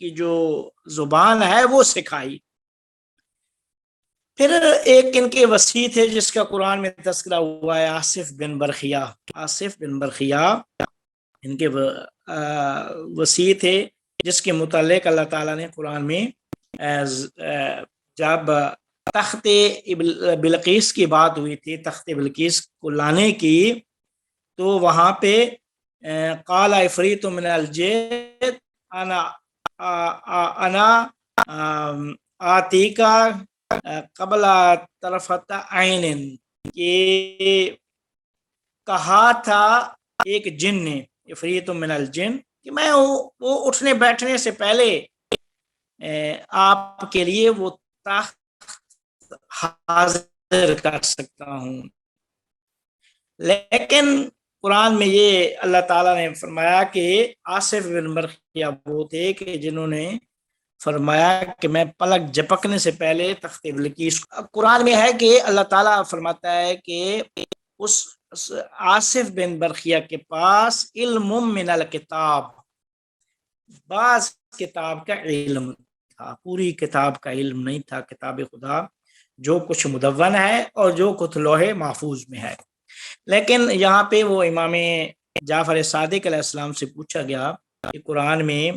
کی جو زبان ہے وہ سکھائی۔ پھر ایک ان کے وسیع تھے جس کا قرآن میں تذکرہ ہوا ہے، آصف بن برخیا۔ آصف بن برخیا ان کے وسیع تھے جس کے متعلق اللہ تعالیٰ نے قرآن میں جب تخت بلقیس کی بات ہوئی تھی، تخت بلقیس کو لانے کی، تو وہاں پہ قال عفریت من الجن انا آتیکا قبل طرفت عین، کہ کہا تھا ایک جن نے، عفریت من الجن، کہ میں وہ اٹھنے بیٹھنے سے پہلے آپ کے لیے وہ تخت حاضر کر سکتا ہوں۔ لیکن قرآن میں یہ اللہ تعالیٰ نے فرمایا کہ آصف بن برخیا وہ تھے کہ جنہوں نے فرمایا کہ میں پلک جھپکنے سے پہلے تخت بلقیس، قرآن میں ہے کہ اللہ تعالیٰ فرماتا ہے کہ اس آصف بن برخیا کے پاس علم من الکتاب، بعض کتاب کا علم تھا، پوری کتاب کا علم نہیں تھا، کتاب خدا جو کچھ مدون ہے اور جو کچھ لوح محفوظ میں ہے۔ لیکن یہاں پہ وہ امام جعفر صادق علیہ السلام سے پوچھا گیا کہ قرآن میں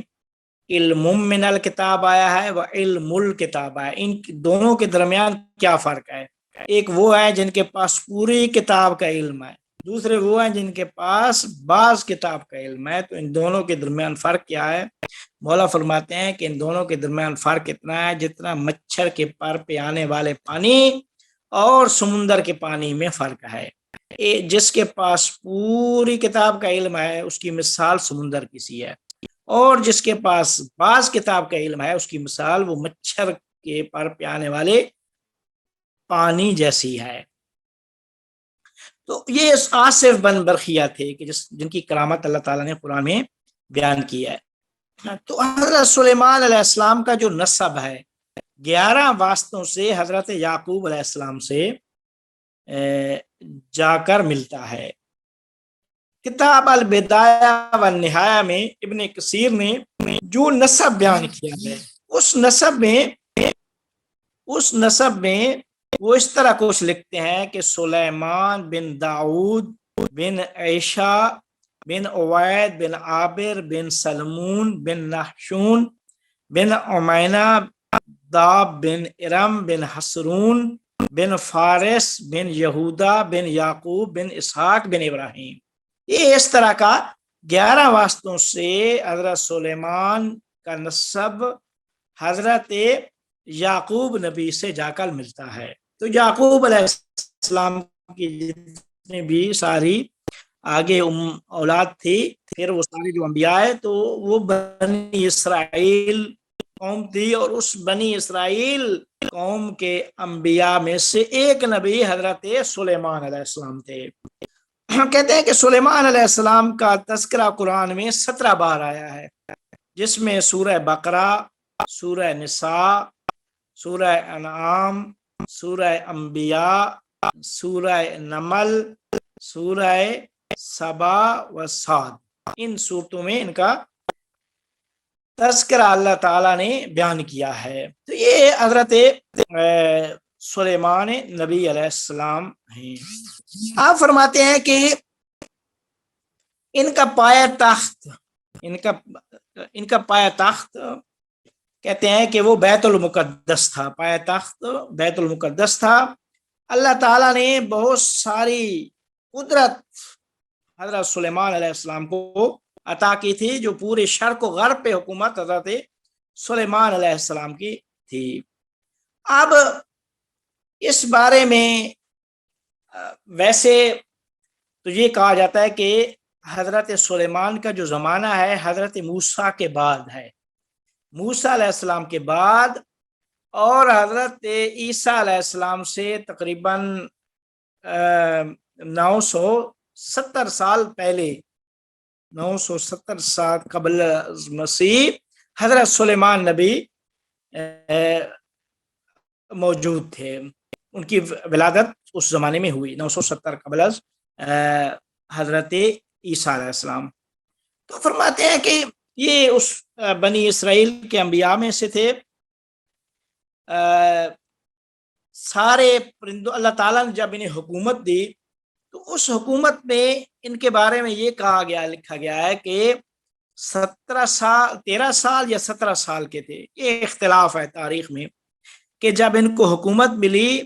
علم من الکتاب آیا ہے و علم الکتاب آیا، ان دونوں کے درمیان کیا فرق ہے؟ ایک وہ ہے جن کے پاس پوری کتاب کا علم ہے، دوسرے وہ ہیں جن کے پاس بعض کتاب کا علم ہے، تو ان دونوں کے درمیان فرق کیا ہے؟ مولا فرماتے ہیں کہ ان دونوں کے درمیان فرق اتنا ہے جتنا مچھر کے پر پہ آنے والے پانی اور سمندر کے پانی میں فرق ہے۔ جس کے پاس پوری کتاب کا علم ہے اس کی مثال سمندر کی سی ہے، اور جس کے پاس بعض کتاب کا علم ہے اس کی مثال وہ مچھر کے پر پہ آنے والے پانی جیسی ہے۔ تو یہ آصف بن برخیا تھے کہ جن کی کرامت اللہ تعالیٰ نے قرآن میں بیان کی ہے۔ تو حضرت سلیمان علیہ السلام کا جو نسب ہے 11 واسطوں سے حضرت یعقوب علیہ السلام سے جا کر ملتا ہے۔ کتاب البدایہ والنہایہ میں ابن کثیر نے جو نسب بیان کیا ہے اس نسب میں وہ اس طرح کچھ لکھتے ہیں کہ سلیمان بن داؤد بن عیشا بن عوید بن عابر بن سلمون بن نحشون بن عمینہ داب بن ارم بن حسرون بن فارس بن یہودا بن یعقوب بن اسحاق بن ابراہیم۔ یہ اس طرح کا 11 واسطوں سے حضرت سلیمان کا نسب حضرت یعقوب نبی سے جا کر ملتا ہے۔ تو یعقوب علیہ السلام کی جتنی بھی ساری آگے اولاد تھی، پھر وہ سارے جو انبیاء ہے تو وہ بنی اسرائیل قوم تھی، اور اس بنی اسرائیل قوم کے انبیاء میں سے ایک نبی حضرت سلیمان علیہ السلام تھے۔ کہتے ہیں کہ سلیمان علیہ السلام کا تذکرہ قرآن میں 17 بار آیا ہے، جس میں سورہ بقرہ، سورہ نساء، سورہ انعام، سورہ انبیاء، سورہ نمل، سورہ سبا و صاد، ان صورتوں میں ان کا تذکرہ اللہ تعالیٰ نے بیان کیا ہے۔ تو یہ حضرت سلیمان نبی علیہ السلام ہیں۔ آپ فرماتے ہیں کہ ان کا پایا تخت کہتے ہیں کہ وہ بیت المقدس تھا، پایا تخت بیت المقدس تھا۔ اللہ تعالیٰ نے بہت ساری قدرت حضرت سلیمان علیہ السلام کو عطا کی تھی، جو پورے شرق و غرب پہ حکومت حضرت سلیمان علیہ السلام کی تھی۔ اب اس بارے میں ویسے تو یہ کہا جاتا ہے کہ حضرت سلیمان کا جو زمانہ ہے حضرت موسیٰ کے بعد ہے، موسیٰ علیہ السلام کے بعد، اور حضرت عیسیٰ علیہ السلام سے تقریباً 970 سال پہلے، 970 سال قبل مسیح حضرت سلیمان نبی موجود تھے، ان کی ولادت اس زمانے میں ہوئی 970 قبل حضرت عیسیٰ علیہ السلام۔ تو فرماتے ہیں کہ یہ اس بنی اسرائیل کے انبیاء میں سے تھے۔ سارے پرندوں اللہ تعالیٰ نے جب انہیں حکومت دی تو اس حکومت میں ان کے بارے میں یہ کہا گیا، لکھا گیا ہے کہ 13 سال یا 17 سال کے تھے۔ یہ اختلاف ہے تاریخ میں کہ جب ان کو حکومت ملی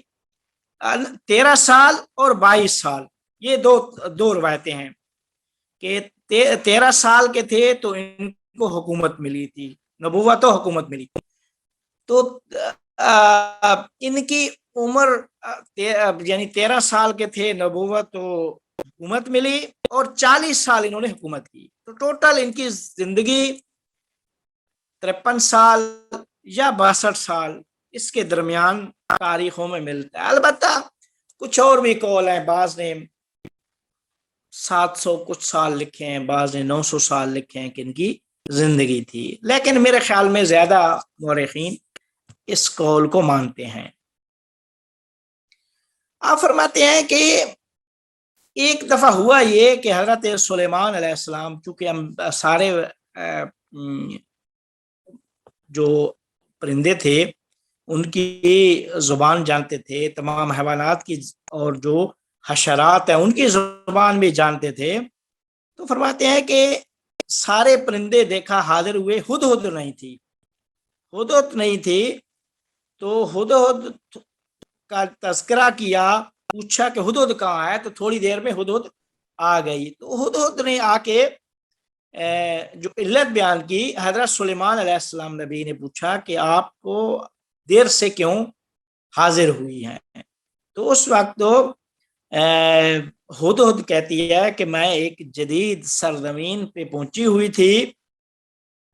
13 سال اور 22 سال، یہ دو روایتیں ہیں کہ 13 سال کے تھے تو ان کو حکومت ملی تھی، نبوت و حکومت ملی۔ تو ان کی عمر یعنی 13 سال کے تھے، نبوت و حکومت ملی، اور 40 سال انہوں نے حکومت کی۔ تو ٹوٹل ان کی زندگی 53 سال یا 62 سال اس کے درمیان تاریخوں میں ملتا ہے۔ البتہ کچھ اور بھی قول ہیں، بعض نے 700 کچھ سال لکھے ہیں، بعض نے 900 سال لکھے ہیں کہ ان کی زندگی تھی، لیکن میرے خیال میں زیادہ مورخین اس قول کو مانتے ہیں۔ آپ فرماتے ہیں کہ ایک دفعہ ہوا یہ کہ حضرت سلیمان علیہ السلام، چونکہ ہم سارے جو پرندے تھے ان کی زبان جانتے تھے، تمام حیوانات کی اور جو حشرات ہیں ان کی زبان بھی جانتے تھے، تو فرماتے ہیں کہ سارے پرندے دیکھا حاضر ہوئے، ہدہد نہیں تھی، ہدہد نہیں تھی۔ تو ہدہد کا تذکرہ کیا، پوچھا کہ ہدہد کہاں ہے، تو تھوڑی دیر میں ہدہد آ گئی۔ تو ہدہد نے آ کے جو علت بیان کی، حضرت سلیمان علیہ السلام نبی نے پوچھا کہ آپ کو دیر سے کیوں حاضر ہوئی ہیں؟ تو اس وقت تو ہدہد کہتی ہے کہ میں ایک جدید سرزمین پہ پہنچی ہوئی تھی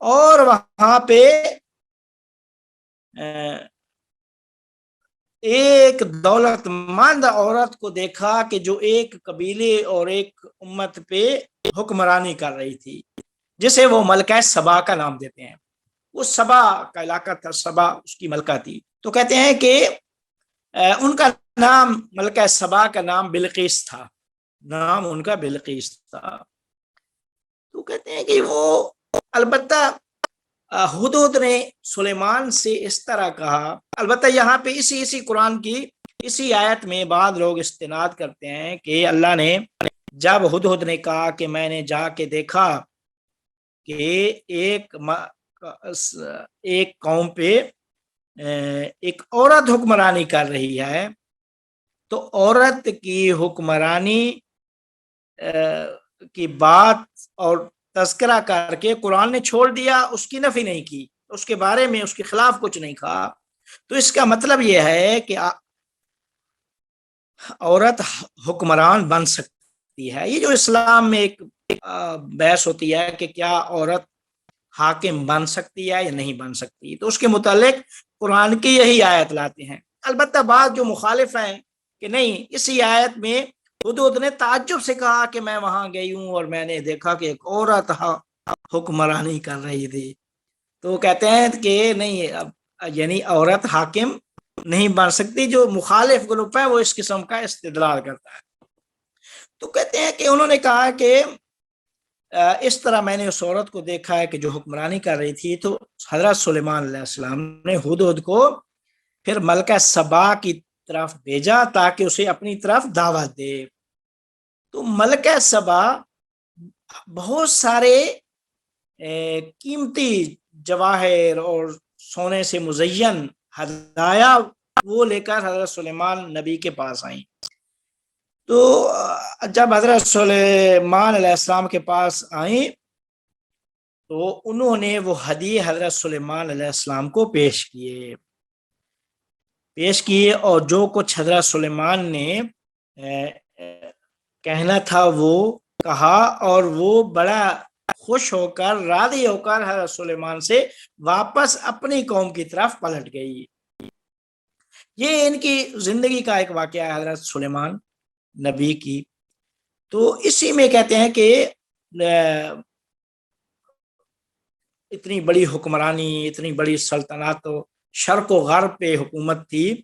اور وہاں پہ ایک دولت مند عورت کو دیکھا کہ جو ایک قبیلے اور ایک امت پہ حکمرانی کر رہی تھی، جسے وہ ملکہ سبا کا نام دیتے ہیں۔ وہ سبا کا علاقہ تھا، سبا اس کی ملکہ تھی۔ تو کہتے ہیں کہ ان کا نام، ملکہ سبا کا نام بلقیس تھا، نام ان کا بلقیس تھا۔ تو کہتے ہیں کہ وہ البتہ ہدہد نے سلیمان سے اس طرح کہا، البتہ یہاں پہ اسی قرآن کی اسی آیت میں بعض لوگ استناد کرتے ہیں کہ اللہ نے جب ہدہد نے کہا کہ میں نے جا کے دیکھا کہ ایک قوم پہ ایک عورت حکمرانی کر رہی ہے، تو عورت کی حکمرانی کی بات اور تذکرہ کر کے قرآن نے چھوڑ دیا، اس کی نفی نہیں کی، اس کے بارے میں اس کے خلاف کچھ نہیں کہا۔ تو اس کا مطلب یہ ہے کہ عورت حکمران بن سکتی ہے۔ یہ جو اسلام میں ایک بحث ہوتی ہے کہ کیا عورت حاکم بن سکتی ہے یا نہیں بن سکتی، تو اس کے متعلق قرآن کی یہی آیت لاتے ہیں۔ البتہ بعض جو مخالف ہیں کہ نہیں، اسی آیت میں ہدہد نے تعجب سے کہا کہ میں وہاں گئی ہوں اور میں نے دیکھا کہ ایک عورت حکمرانی کر رہی تھی۔ تو کہتے ہیں کہ نہیں، یعنی عورت حاکم نہیں بن سکتی۔ جو مخالف گروپ ہے وہ اس قسم کا استدلال کرتا ہے۔ تو کہتے ہیں کہ انہوں نے کہا کہ اس طرح میں نے اس عورت کو دیکھا ہے کہ جو حکمرانی کر رہی تھی۔ تو حضرت سلیمان علیہ السلام نے ہدہد کو پھر ملکہ سبا کی طرف بھیجا تاکہ اسے اپنی طرف دعوت دے۔ تو ملکہ سبا بہت سارے قیمتی جواہر اور سونے سے مزین ہدایا وہ لے کر حضرت سلیمان نبی کے پاس آئیں۔ تو جب حضرت سلیمان علیہ السلام کے پاس آئیں تو انہوں نے وہ ہدیے حضرت سلیمان علیہ السلام کو پیش کیے اور جو کچھ حضرت سلیمان نے کہنا تھا وہ کہا، اور وہ بڑا خوش ہو کر، راضی ہو کر حضرت سلیمان سے واپس اپنی قوم کی طرف پلٹ گئی۔ یہ ان کی زندگی کا ایک واقعہ ہے حضرت سلیمان نبی کی۔ تو اسی میں کہتے ہیں کہ اتنی بڑی حکمرانی، اتنی بڑی سلطنت، شرق و غرب پہ حکومت تھی،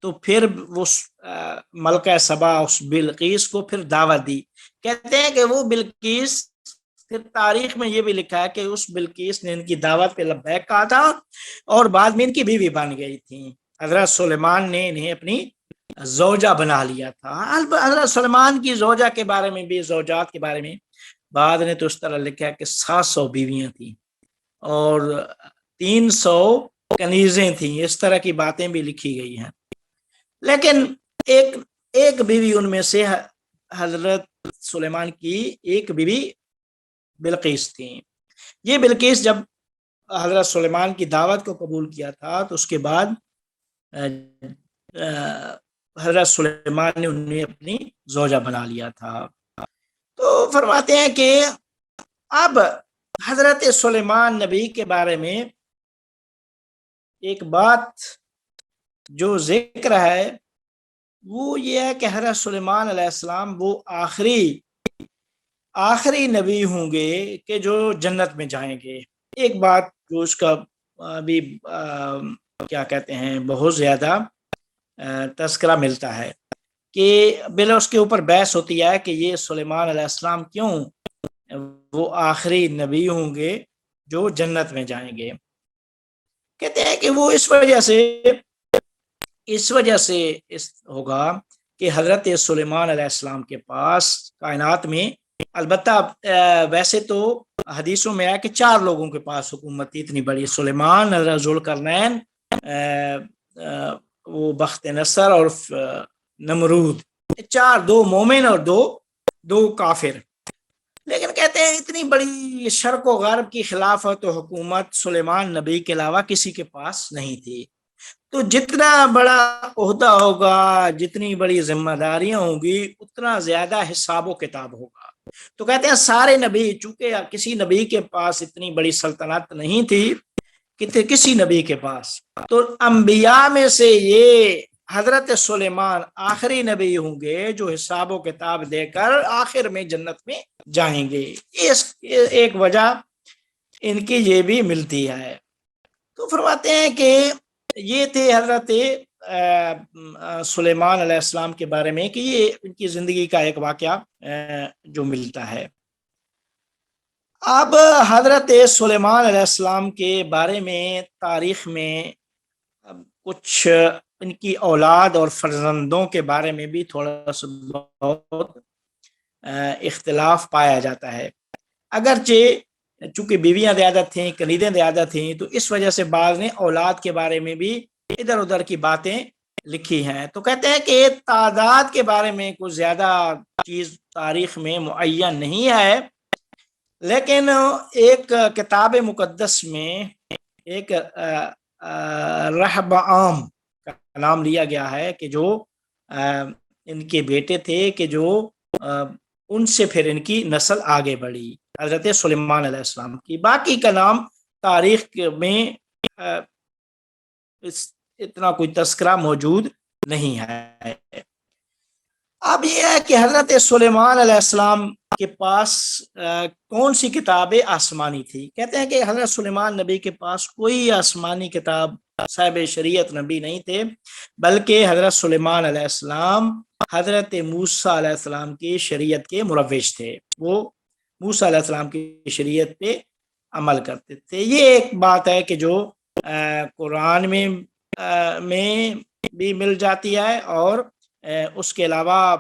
تو پھر وہ ملکہ سبا اس بلقیس کو پھر دعوت دی۔ کہتے ہیں کہ وہ بلقیس پھر تاریخ میں یہ بھی لکھا ہے کہ اس بلقیس نے ان کی دعوت پہ لبیک کہا تھا اور بعد میں ان کی بیوی بن گئی تھی. حضرت سلیمان نے انہیں اپنی زوجہ بنا لیا تھا. حضرت سلیمان کی زوجہ کے بارے میں بھی، زوجات کے بارے میں بعد نے تو اس طرح لکھا ہے کہ 700 بیویاں تھیں اور 300 کنیزیں تھیں. اس طرح کی باتیں بھی لکھی گئی ہیں. لیکن ایک بیوی ان میں سے حضرت سلیمان کی ایک بیوی بلقیس تھی. یہ بلقیس جب حضرت سلیمان کی دعوت کو قبول کیا تھا تو اس کے بعد حضرت سلیمان نے انہیں اپنی زوجہ بنا لیا تھا. تو فرماتے ہیں کہ اب حضرت سلیمان نبی کے بارے میں ایک بات جو ذکر ہے وہ یہ ہے کہ حضرت سلیمان علیہ السلام وہ آخری نبی ہوں گے کہ جو جنت میں جائیں گے. ایک بات جو اس کا بھی کیا کہتے ہیں بہت زیادہ تذکرہ ملتا ہے کہ بلا اس کے اوپر بحث ہوتی ہے کہ یہ سلیمان علیہ السلام کیوں وہ آخری نبی ہوں گے جو جنت میں جائیں گے. کہتے ہیں کہ وہ اس وجہ سے ہوگا کہ حضرت سلیمان علیہ السلام کے پاس کائنات میں، البتہ ویسے تو حدیثوں میں ہے کہ 4 لوگوں کے پاس حکومت تھی اتنی بڑی، سلیمان، حضرت ذوالقرنین، وہ بخت نصر اور نمرود، 4، 2 مومن اور دو کافر. لیکن کہتے ہیں اتنی بڑی شرق و غرب کی خلافت و حکومت سلیمان نبی کے علاوہ کسی کے پاس نہیں تھی. تو جتنا بڑا عہدہ ہوگا، جتنی بڑی ذمہ داریاں ہوں گی، اتنا زیادہ حساب و کتاب ہوگا. تو کہتے ہیں سارے نبی، چونکہ کسی نبی کے پاس اتنی بڑی سلطنت نہیں تھی کسی نبی کے پاس، تو انبیاء میں سے یہ حضرت سلیمان آخری نبی ہوں گے جو حساب و کتاب دے کر آخر میں جنت میں جائیں گے. ایک وجہ ان کی یہ بھی ملتی ہے. تو فرماتے ہیں کہ یہ تھے حضرت سلیمان علیہ السلام کے بارے میں کہ یہ ان کی زندگی کا ایک واقعہ جو ملتا ہے. اب حضرت سلیمان علیہ السلام کے بارے میں تاریخ میں کچھ ان کی اولاد اور فرزندوں کے بارے میں بھی تھوڑا سا بہت اختلاف پایا جاتا ہے. اگرچہ چونکہ بیویاں زیادہ تھیں، کنیزیں زیادہ تھیں، تو اس وجہ سے بعض نے اولاد کے بارے میں بھی ادھر ادھر کی باتیں لکھی ہیں. تو کہتے ہیں کہ تعداد کے بارے میں کچھ زیادہ چیز تاریخ میں معین نہیں ہے، لیکن ایک کتاب مقدس میں ایک رہبعام کا نام لیا گیا ہے کہ جو ان کے بیٹے تھے کہ جو ان سے پھر ان کی نسل آگے بڑھی حضرت سلیمان علیہ السلام کی. باقی کا نام تاریخ میں اتنا کوئی تذکرہ موجود نہیں ہے. اب یہ ہے کہ حضرت سلیمان علیہ السلام کے پاس کون سی کتابیں آسمانی تھی. کہتے ہیں کہ حضرت سلیمان نبی کے پاس کوئی آسمانی کتاب، صاحب شریعت نبی نہیں تھے، بلکہ حضرت سلیمان علیہ السلام حضرت موسیٰ علیہ السلام کی شریعت کے مروج تھے. وہ موسیٰ علیہ السلام کی شریعت پہ عمل کرتے تھے. یہ ایک بات ہے کہ جو قرآن میں بھی مل جاتی ہے، اور اس کے علاوہ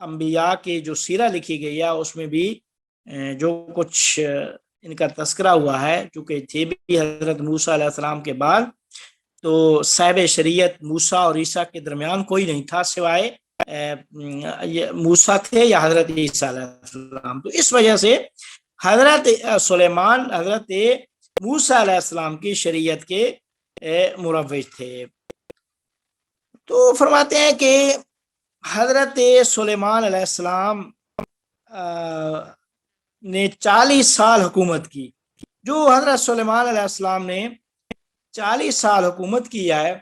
انبیاء کی جو سیرہ لکھی گئی ہے اس میں بھی جو کچھ ان کا تذکرہ ہوا ہے، چونکہ تھے بھی حضرت موسیٰ علیہ السلام کے بعد، تو صاحب شریعت موسیٰ اور عیسیٰ کے درمیان کوئی نہیں تھا سوائے موسیٰ تھے یا حضرت عیسیٰ علیہ السلام. تو اس وجہ سے حضرت سلیمان حضرت موسیٰ علیہ السلام کی شریعت کے مروج تھے. تو فرماتے ہیں کہ حضرت سلیمان علیہ السلام نے 40 سال حکومت کی. جو حضرت سلیمان علیہ السلام نے 40 سال حکومت کیا ہے،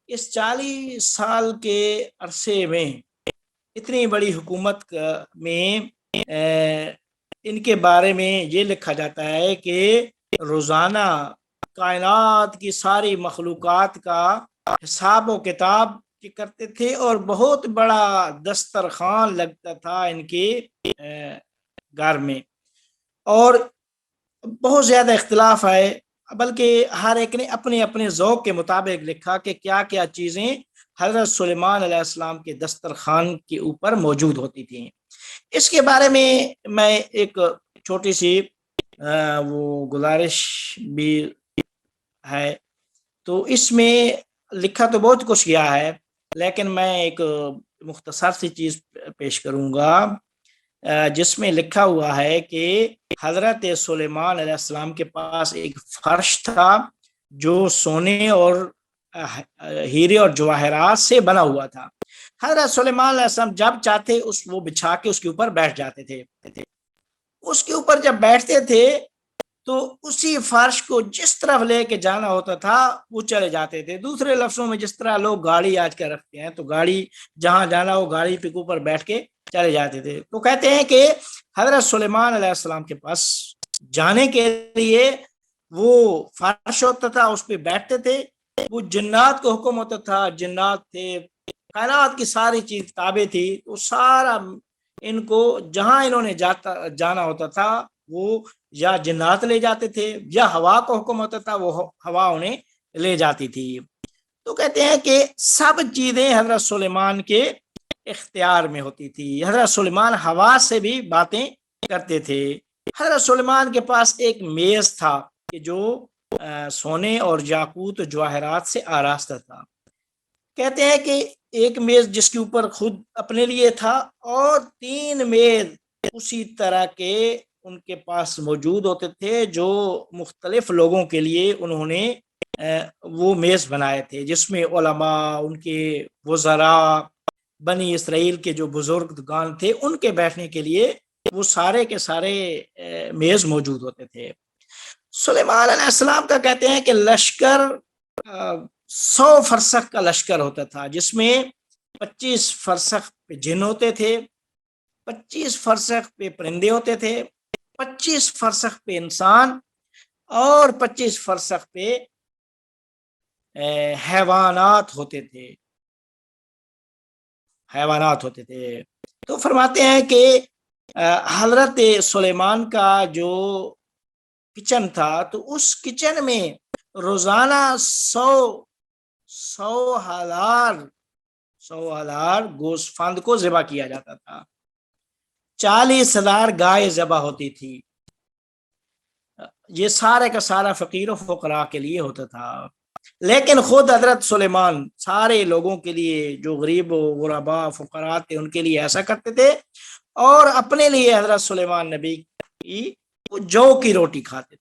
اس 40 سال کے عرصے میں اتنی بڑی حکومت میں ان کے بارے میں یہ لکھا جاتا ہے کہ روزانہ کائنات کی ساری مخلوقات کا حساب و کتاب کرتے تھے، اور بہت بڑا دسترخوان لگتا تھا ان کے گھر میں. اور بہت زیادہ اختلاف ہے، بلکہ ہر ایک نے اپنے اپنے ذوق کے مطابق لکھا کہ کیا کیا چیزیں حضرت سلیمان علیہ السلام کے دسترخوان کے اوپر موجود ہوتی تھیں۔ اس کے بارے میں ایک چھوٹی سی وہ گزارش بھی ہے، تو اس میں لکھا تو بہت کچھ گیا ہے، لیکن میں ایک مختصر سی چیز پیش کروں گا جس میں لکھا ہوا ہے کہ حضرت سلیمان علیہ السلام کے پاس ایک فرش تھا جو سونے اور ہیرے اور جواہرات سے بنا ہوا تھا۔ حضرت سلیمان علیہ السلام جب چاہتے وہ بچھا کے اس کے اوپر بیٹھ جاتے تھے۔ اس کے اوپر جب بیٹھتے تھے تو اسی فرش کو جس طرف لے کے جانا ہوتا تھا وہ چلے جاتے تھے۔ دوسرے لفظوں میں جس طرح لوگ گاڑی آج کل رکھتے ہیں، تو گاڑی جہاں جانا ہو گاڑی پہ اوپر بیٹھ کے چلے جاتے تھے۔ تو کہتے ہیں کہ حضرت سلیمان علیہ السلام کے پاس جانے کے لیے وہ فرش ہوتا تھا، اس پہ بیٹھتے تھے، وہ جنات کو حکم ہوتا تھا، جنات تھے، کائنات کی ساری چیز تابع تھی، تو سارا ان کو جہاں انہوں نے جانا ہوتا تھا وہ یا جنات لے جاتے تھے، یا ہوا کو حکم ہوتا تھا وہ ہوا انہیں لے جاتی تھی۔ تو کہتے ہیں کہ سب چیزیں حضرت سلیمان کے اختیار میں ہوتی تھی۔ حضرت سلیمان ہوا سے بھی باتیں کرتے تھے۔ حضرت سلیمان کے پاس ایک میز تھا کہ جو سونے اور یاقوت جواہرات سے آراستہ تھا۔ کہتے ہیں کہ ایک میز جس کے اوپر خود اپنے لیے تھا، اور 3 میز اسی طرح کے ان کے پاس موجود ہوتے تھے جو مختلف لوگوں کے لیے انہوں نے وہ میز بنائے تھے، جس میں علماء، ان کے وزراء، بنی اسرائیل کے جو بزرگان تھے ان کے بیٹھنے کے لیے وہ سارے کے سارے میز موجود ہوتے تھے۔ سلیمان علیہ السلام کا کہتے ہیں کہ لشکر 100 فرسخ کا لشکر ہوتا تھا، جس میں 25 فرسخ پہ جن ہوتے تھے، 25 فرسخ پہ پرندے ہوتے تھے، 25 فرسخ پہ انسان، اور 25 فرسخ پہ حیوانات ہوتے تھے۔ تو فرماتے ہیں کہ حضرت سلیمان کا جو کچن تھا، تو اس کچن میں روزانہ 100 ہزار گوسفند کو ذبح کیا جاتا تھا، 40,000 گائے ذبح ہوتی تھی۔ یہ سارے کا سارا فقیر و فقراء کے لیے ہوتا تھا، لیکن خود حضرت سلیمان سارے لوگوں کے لیے جو غریب و غرباء فقراء تھے ان کے لیے ایسا کرتے تھے، اور اپنے لیے حضرت سلیمان نبی وہ جو کی روٹی کھاتے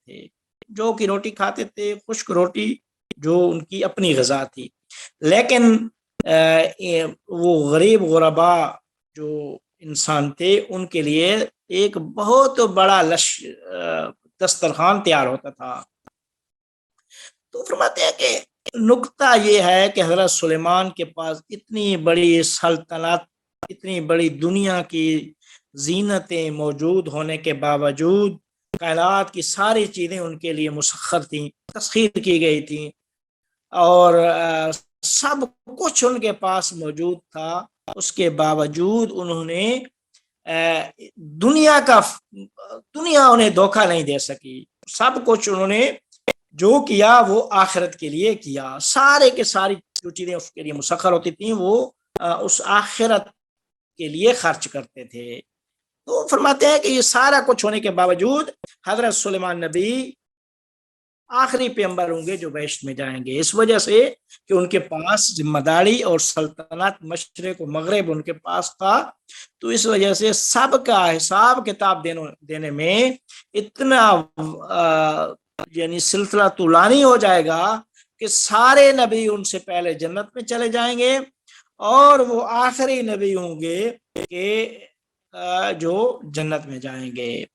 تھے، خشک روٹی جو ان کی اپنی غذا تھی۔ لیکن وہ غریب غرباء جو انسان تھے ان کے لیے ایک بہت بڑا دسترخوان تیار ہوتا تھا۔ تو فرماتے ہیں کہ نقطہ یہ ہے کہ حضرت سلیمان کے پاس اتنی بڑی سلطنت، اتنی بڑی دنیا کی زینتیں موجود ہونے کے باوجود کائنات کی ساری چیزیں ان کے لیے مسخر تھیں، تسخیر کی گئی تھیں، اور سب کچھ ان کے پاس موجود تھا، اس کے باوجود انہوں نے دنیا انہیں دھوکہ نہیں دے سکی۔ سب کچھ انہوں نے جو کیا وہ آخرت کے لیے کیا، سارے کے ساری جو چیزیں اس کے لیے مسخر ہوتی تھیں وہ اس آخرت کے لیے خرچ کرتے تھے۔ تو فرماتے ہیں کہ یہ سارا کچھ ہونے کے باوجود حضرت سلیمان نبی آخری پیغمبر ہوں گے جو بہشت میں جائیں گے، اس وجہ سے کہ ان کے پاس ذمہ داری اور سلطنت مشرق و مغرب ان کے پاس تھا، تو اس وجہ سے سب کا حساب کتاب دینے میں اتنا یعنی سلسلہ طولانی ہو جائے گا کہ سارے نبی ان سے پہلے جنت میں چلے جائیں گے، اور وہ آخری نبی ہوں گے کہ جو جنت میں جائیں گے۔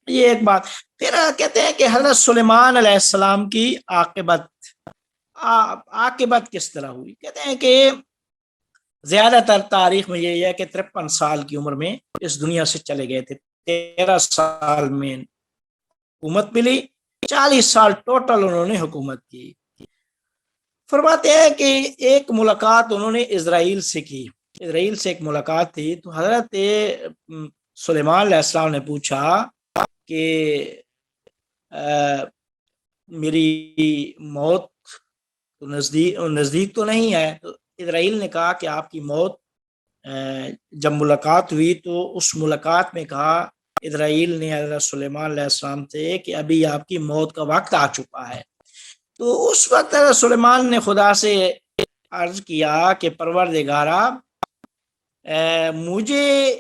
یہ ایک بات۔ پھر کہتے ہیں کہ حضرت سلیمان علیہ السلام کی عاقبت کس طرح ہوئی۔ کہتے ہیں کہ زیادہ تر تاریخ میں یہ ہے کہ 53 سال کی عمر میں اس دنیا سے چلے گئے تھے، 13 سال میں حکومت ملی، 40 سال ٹوٹل انہوں نے حکومت کی۔ فرماتے ہیں کہ ایک ملاقات انہوں نے اسرائیل سے کی، اسرائیل سے ایک ملاقات تھی، تو حضرت سلیمان علیہ السلام نے پوچھا کہ میری موت تو نزدیک تو نہیں ہے. تو اسرائیل نے کہا کہ آپ کی موت جب ملاقات ہوئی تو اس ملاقات میں کہا اسرائیل نے حضرت سلیمان علیہ السلام سے کہ ابھی آپ کی موت کا وقت آ چکا ہے. تو اس وقت حضرت سلیمان نے خدا سے عرض کیا کہ پروردگارا مجھے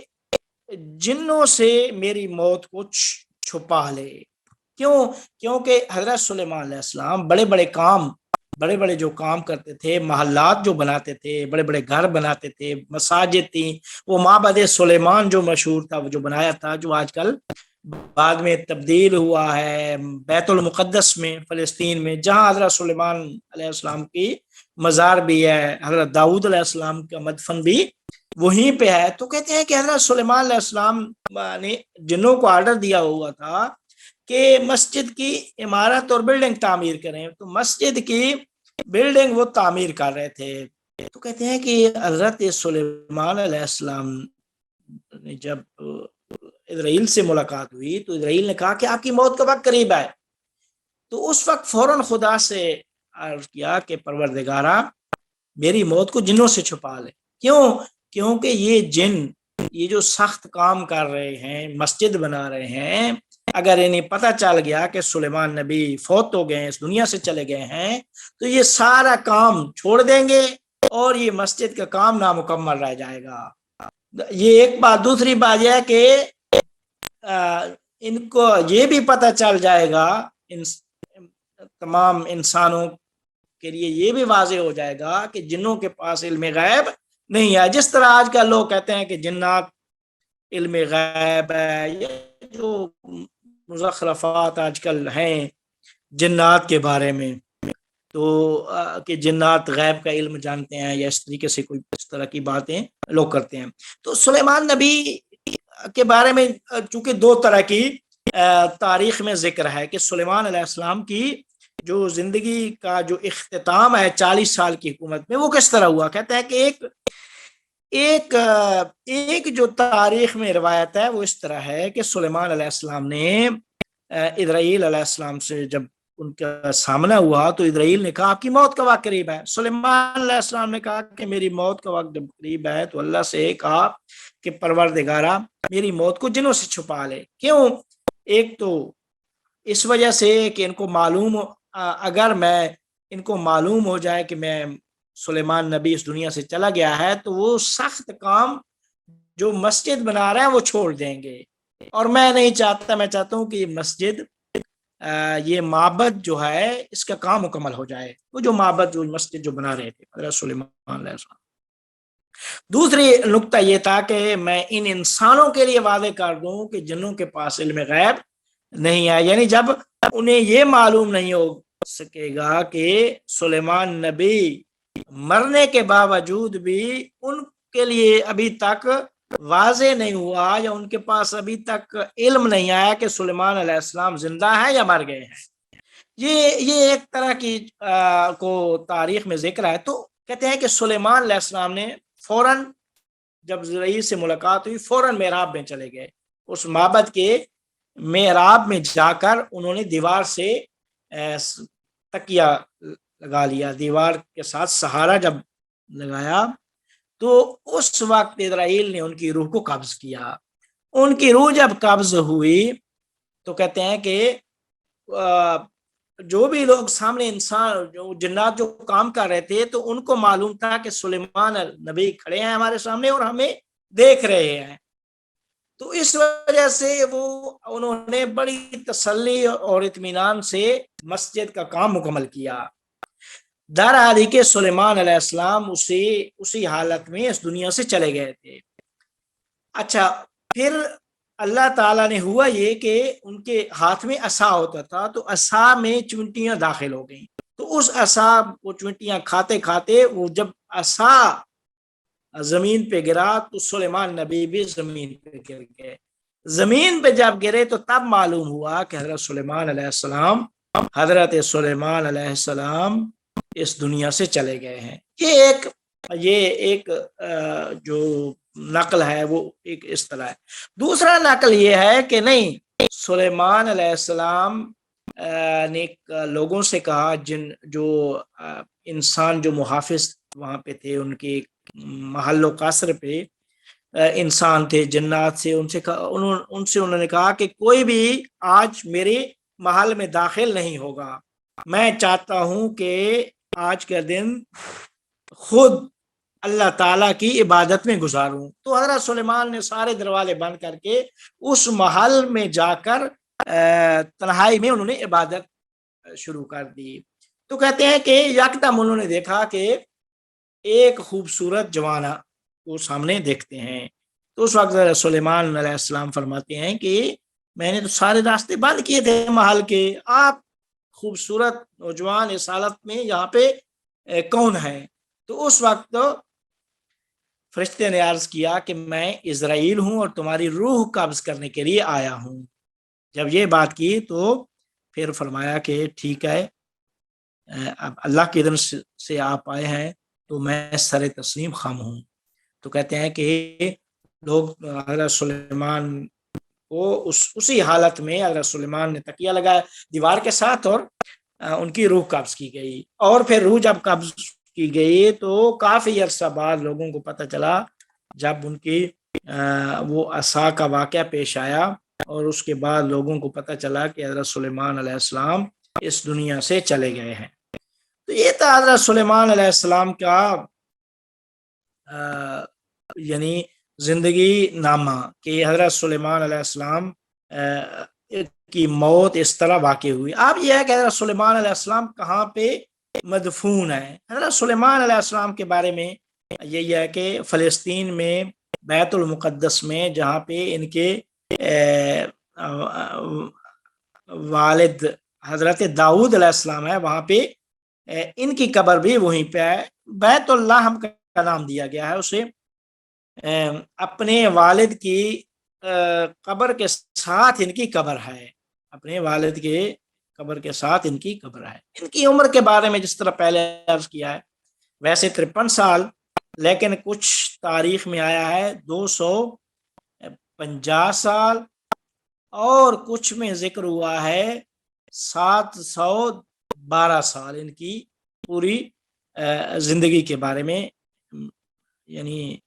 جنوں سے میری موت کو چھپا لے. کیونکہ حضرت سلیمان علیہ السلام بڑے بڑے جو کام کرتے تھے، محلات جو بناتے تھے، بڑے بڑے گھر بناتے تھے، مساجد تھیں. وہ معبد سلیمان جو مشہور تھا، وہ جو بنایا تھا، جو آج کل بعد میں تبدیل ہوا ہے بیت المقدس میں، فلسطین میں، جہاں حضرت سلیمان علیہ السلام کی مزار بھی ہے، حضرت داؤد علیہ السلام کا مدفن بھی وہیں پہ ہے. تو کہتے ہیں کہ حضرت سلیمان علیہ السلام نے جنوں کو آرڈر دیا ہوا تھا کہ مسجد کی عمارت اور بلڈنگ تعمیر کریں. تو مسجد کی بلڈنگ وہ تعمیر کر رہے تھے. تو کہتے ہیں کہ حضرت سلیمان علیہ السلام نے جب اسرائیل سے ملاقات ہوئی تو اسرائیل نے کہا کہ آپ کی موت کا وقت قریب ہے. تو اس وقت فوراً خدا سے عرض کیا کہ پروردگارا میری موت کو جنوں سے چھپا لے. کیونکہ یہ جن یہ جو سخت کام کر رہے ہیں، مسجد بنا رہے ہیں، اگر انہیں پتہ چل گیا کہ سلیمان نبی فوت ہو گئے ہیں، اس دنیا سے چلے گئے ہیں، تو یہ سارا کام چھوڑ دیں گے اور یہ مسجد کا کام نامکمل رہ جائے گا. یہ ایک بات. دوسری بات یہ ہے کہ ان کو یہ بھی پتہ چل جائے گا، تمام انسانوں کے لیے یہ بھی واضح ہو جائے گا کہ جنوں کے پاس علم غیب نہیں ہے. جس طرح آج کل لوگ کہتے ہیں کہ جنات علم غیب ہے، یہ جو مزخرفات آج کل ہیں جنات کے بارے میں، تو کہ جنات غیب کا علم جانتے ہیں یا اس طریقے سے کوئی اس طرح کی باتیں لوگ کرتے ہیں. تو سلیمان نبی کے بارے میں چونکہ دو طرح کی تاریخ میں ذکر ہے کہ سلیمان علیہ السلام کی جو زندگی کا جو اختتام ہے 40 سال کی حکومت میں، وہ کس طرح ہوا. کہتے ہیں کہ ایک جو تاریخ میں روایت ہے وہ اس طرح ہے کہ سلیمان علیہ السلام نے اسرائیل علیہ السلام سے جب ان کا سامنا ہوا تو اسرائیل نے کہا آپ کی موت کا وقت قریب ہے. سلیمان علیہ السلام نے کہا کہ میری موت کا وقت جب قریب ہے تو اللہ سے کہا کہ پروردگارا میری موت کو جنوں سے چھپا لے. کیوں؟ ایک تو اس وجہ سے کہ ان کو معلوم، اگر میں ان کو معلوم ہو جائے کہ میں سلیمان نبی اس دنیا سے چلا گیا ہے تو وہ سخت کام جو مسجد بنا رہے ہیں وہ چھوڑ دیں گے. اور میں نہیں چاہتا، میں چاہتا ہوں کہ یہ مسجد، یہ معبد جو ہے اس کا کام مکمل ہو جائے، وہ جو معبد جو مسجد جو بنا رہے تھے حضرت سلیمان علیہ السلام. دوسری نقطہ یہ تھا کہ میں ان انسانوں کے لیے وعدے کر دوں کہ جنوں کے پاس علم غیب نہیں ہے، یعنی جب انہیں یہ معلوم نہیں ہو سکے گا کہ سلیمان نبی مرنے کے باوجود بھی ان کے لیے ابھی تک واضح نہیں ہوا یا ان کے پاس ابھی تک علم نہیں آیا کہ سلیمان علیہ السلام زندہ ہے یا مر گئے ہیں. یہ ایک طرح کی کو تاریخ میں ذکر ہے. تو کہتے ہیں کہ سلیمان علیہ السلام نے فوراً جب اسرائیل سے ملاقات ہوئی فوراً محراب میں چلے گئے. اس معبد کے محراب میں جا کر انہوں نے دیوار سے تکیہ لگا لیا، دیوار کے ساتھ سہارا جب لگایا تو اس وقت اسرائیل نے ان کی روح کو قبض کیا. ان کی روح جب قبض ہوئی تو کہتے ہیں کہ جو بھی لوگ سامنے انسان جو جنات جو کام کر رہے تھے تو ان کو معلوم تھا کہ سلیمان نبی کھڑے ہیں ہمارے سامنے اور ہمیں دیکھ رہے ہیں. تو اس وجہ سے انہوں نے بڑی تسلی اور اطمینان سے مسجد کا کام مکمل کیا. درحال کہ سلیمان علیہ السلام اسی حالت میں اس دنیا سے چلے گئے تھے. اچھا، پھر اللہ تعالیٰ نے ہوا یہ کہ ان کے ہاتھ میں عصا ہوتا تھا، تو عصا میں چونٹیاں داخل ہو گئیں. تو اس عصا وہ چونٹیاں کھاتے کھاتے وہ جب عصا زمین پہ گرا تو سلیمان نبی بھی زمین پہ گر گئے. زمین پہ جب گرے تو تب معلوم ہوا کہ حضرت سلیمان علیہ السلام اس دنیا سے چلے گئے ہیں. یہ ایک جو نقل ہے وہ ایک اس طرح ہے. دوسرا نقل یہ ہے کہ نہیں، سلیمان علیہ السلام نے لوگوں سے کہا، جو انسان جو محافظ وہاں پہ تھے، ان کے محل و قصر پہ انسان تھے، جنات سے، انہوں نے کہا کہ کوئی بھی آج میرے محل میں داخل نہیں ہوگا، میں چاہتا ہوں کہ آج کا دن خود اللہ تعالیٰ کی عبادت میں گزاروں۔ تو حضرت سلیمان نے سارے دروازے بند کر کے اس محل میں جا کر تنہائی میں انہوں نے عبادت شروع کر دی۔ تو کہتے ہیں کہ یکدم انہوں نے دیکھا کہ ایک خوبصورت جوانہ وہ سامنے دیکھتے ہیں۔ تو اس وقت سلیمان علیہ السلام فرماتے ہیں کہ میں نے تو سارے راستے بند کیے تھے محل کے، آپ خوبصورت نوجوان اس حالت میں یہاں پہ کون ہے؟ تو اس وقت فرشتے نے عرض کیا کہ میں اسرائیل ہوں اور تمہاری روح قبض کرنے کے لیے آیا ہوں۔ جب یہ بات کی تو پھر فرمایا کہ ٹھیک ہے، اب اللہ کی اذن سے آپ آئے ہیں تو میں سر تسلیم خم ہوں۔ تو کہتے ہیں کہ لوگ حضرت سلیمان کو اسی حالت میں حضرت سلیمان نے تکیہ لگایا دیوار کے ساتھ اور ان کی روح قبض کی گئی۔ اور پھر روح جب قبض کی گئی تو کافی عرصہ بعد لوگوں کو پتہ چلا، جب ان کی وہ عصا کا واقعہ پیش آیا اور اس کے بعد لوگوں کو پتہ چلا کہ حضرت سلیمان علیہ السلام اس دنیا سے چلے گئے ہیں۔ تو یہ تھا حضرت سلیمان علیہ السلام کا یعنی زندگی نامہ، کہ حضرت سلیمان علیہ السلام کی موت اس طرح واقع ہوئی۔ اب یہ ہے کہ حضرت سلیمان علیہ السلام کہاں پہ مدفون ہے۔ حضرت سلیمان علیہ السلام کے بارے میں یہی ہے کہ فلسطین میں بیت المقدس میں جہاں پہ ان کے والد حضرت داؤد علیہ السلام ہے، وہاں پہ ان کی قبر بھی وہیں پہ ہے۔ بیت اللہ ہم کا نام دیا گیا ہے اسے، اپنے والد کی قبر کے ساتھ ان کی قبر ہے، اپنے والد کے قبر کے ساتھ ان کی قبر ہے۔ ان کی عمر کے بارے میں جس طرح پہلے عرض کیا ہے، ویسے 53 سال، لیکن کچھ تاریخ میں آیا ہے 250 سال، اور کچھ میں ذکر ہوا ہے 712 سال ان کی پوری زندگی کے بارے میں یعنی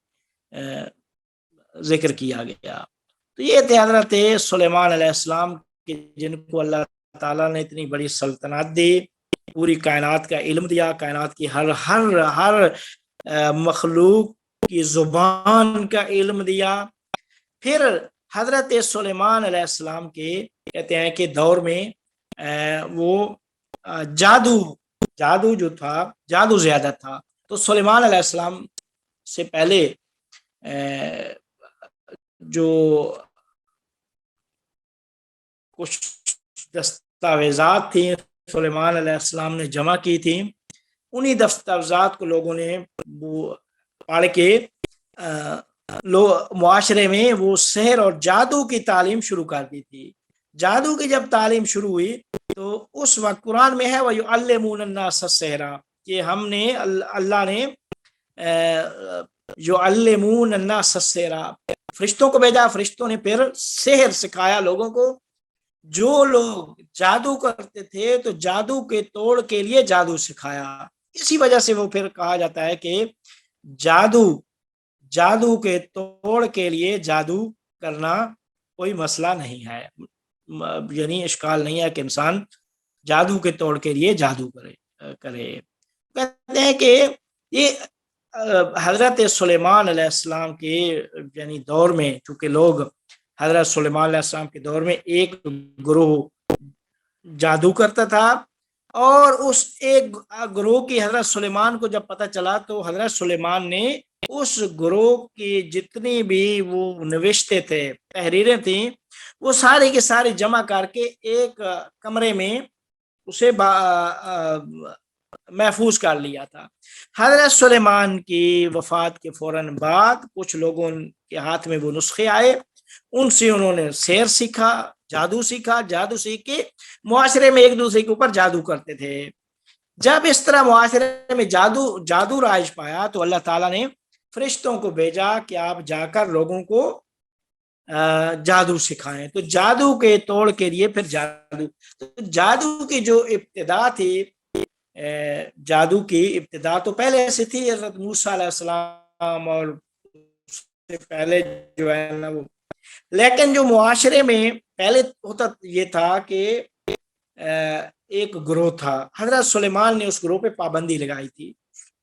ذکر کیا گیا۔ تو یہ تھے حضرت سلیمان علیہ السلام کہ جن کو اللہ تعالیٰ نے اتنی بڑی سلطنت دی، پوری کائنات کا علم دیا، کائنات کی ہر مخلوق کی زبان کا علم دیا۔ پھر حضرت سلیمان علیہ السلام کے کہتے ہیں کہ دور میں وہ جادو جو تھا، جادو زیادہ تھا۔ تو سلیمان علیہ السلام سے پہلے جو کچھ دستاویزات تھیں سلیمان علیہ السلام نے جمع کی تھی، انہی دستاویزات کو لوگوں نے پڑھ کے معاشرے میں وہ سحر اور جادو کی تعلیم شروع کر دی تھی۔ جادو کی جب تعلیم شروع ہوئی تو اس وقت قرآن میں ہے وَيُعَلِّمُونَ النَّاسَ السِّحْرَ، کہ ہم نے اللہ نے يُعَلِّمُونَ النَّاسَ السِّحْرَ فرشتوں کو بھیجا، فرشتوں نے پھر سحر سکھایا لوگوں کو۔ جو لوگ جادو کرتے تھے تو جادو کے توڑ کے لیے جادو سکھایا۔ اسی وجہ سے وہ پھر کہا جاتا ہے کہ جادو کے توڑ کے لیے جادو کرنا کوئی مسئلہ نہیں ہے، یعنی اشکال نہیں ہے کہ انسان جادو کے توڑ کے لیے جادو کرے۔ کہتے ہیں کہ یہ حضرت سلیمان علیہ السلام کے یعنی دور میں، چونکہ لوگ حضرت سلیمان علیہ السلام کے دور میں ایک گروہ جادو کرتا تھا، اور اس ایک گروہ کی حضرت سلیمان کو جب پتہ چلا تو حضرت سلیمان نے اس گروہ کی جتنی بھی وہ نوشتے تھے، تحریریں تھیں، وہ ساری کی ساری جمع کر کے ایک کمرے میں اسے محفوظ کر لیا تھا۔ حضرت سلیمان کی وفات کے فوراً بعد کچھ لوگوں کے ہاتھ میں وہ نسخے آئے، ان سے انہوں نے سحر سیکھا، جادو سیکھا، جادو سیکھ کے معاشرے میں ایک دوسرے کے اوپر جادو کرتے تھے۔ جب اس طرح معاشرے میں جادو رائج پایا تو اللہ تعالیٰ نے فرشتوں کو بھیجا کہ آپ جا کر لوگوں کو جادو سکھائیں. تو جادو کے توڑ کے لیے پھر جادو, تو جادو کی جو ابتدا تھی, جادو کی ابتدا تو پہلے سے تھی حضرت موسیٰ علیہ السلام اور اس سے پہلے جو ہے نا وہ, لیکن جو معاشرے میں پہلے ہوتا یہ تھا کہ ایک گروہ تھا, حضرت سلیمان نے اس گروہ پہ پابندی لگائی تھی,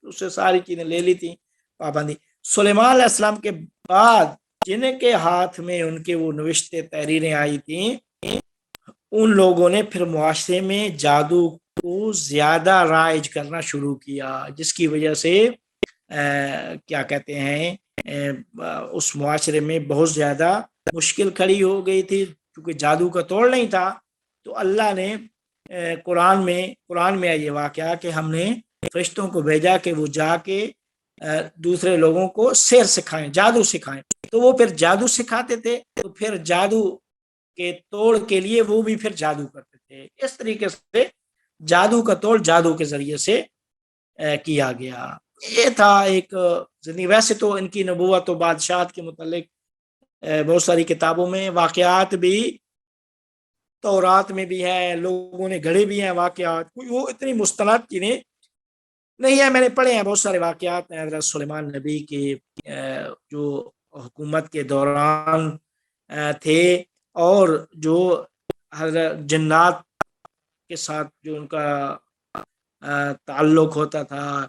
اس سے ساری چیزیں لے لی تھی پابندی. سلیمان علیہ السلام کے بعد جن کے ہاتھ میں ان کے وہ نوشتے تحریریں آئی تھیں, ان لوگوں نے پھر معاشرے میں جادو کو زیادہ رائج کرنا شروع کیا, جس کی وجہ سے کیا کہتے ہیں اس معاشرے میں بہت زیادہ مشکل کھڑی ہو گئی تھی, کیونکہ جادو کا توڑ نہیں تھا. تو اللہ نے قرآن میں یہ واقعہ کہ ہم نے فرشتوں کو بھیجا کہ وہ جا کے دوسرے لوگوں کو سحر سکھائیں, جادو سکھائیں. تو وہ پھر جادو سکھاتے تھے, تو پھر جادو کے توڑ کے لیے وہ بھی پھر جادو کرتے تھے. اس طریقے سے جادو کا توڑ جادو کے ذریعے سے کیا گیا. یہ تھا ایک زندگی. ویسے تو ان کی نبوت و بادشاہت کے متعلق بہت ساری کتابوں میں واقعات بھی تورات میں بھی ہیں, لوگوں نے گھڑے بھی ہیں واقعات, وہ اتنی مستند چیزیں نہیں ہے. میں نے پڑھے ہیں بہت سارے واقعات ہیں حضرت سلیمان نبی کے جو حکومت کے دوران تھے, اور جو حضرت جنات کے ساتھ جو ان کا تعلق ہوتا تھا,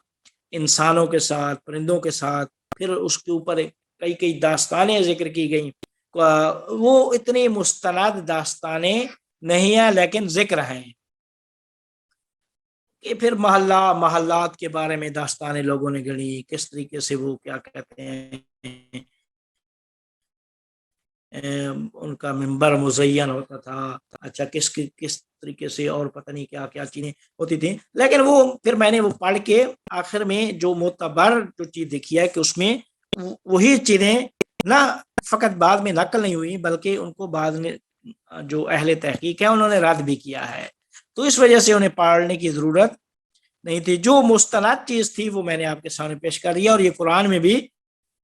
انسانوں کے ساتھ, پرندوں کے ساتھ, پھر اس کے اوپر کئی داستانیں ذکر کی گئیں. وہ اتنی مستند داستانیں نہیں ہیں, لیکن ذکر ہیں کہ پھر محلات کے بارے میں داستانیں لوگوں نے گڑھی, کس طریقے سے وہ کیا کہتے ہیں ان کا منبر مزین ہوتا تھا, اچھا کس طریقے سے, اور پتہ نہیں کیا کیا چیزیں ہوتی تھیں. لیکن وہ پھر میں نے وہ پڑھ کے آخر میں جو معتبر جو چیز دیکھی ہے کہ اس میں وہی چیزیں نہ فقط بعد میں نقل نہیں ہوئی, بلکہ ان کو بعد میں جو اہل تحقیق ہے انہوں نے رد بھی کیا ہے. تو اس وجہ سے انہیں پڑھنے کی ضرورت نہیں تھی. جو مستند چیز تھی وہ میں نے آپ کے سامنے پیش کر دیا, اور یہ قرآن میں بھی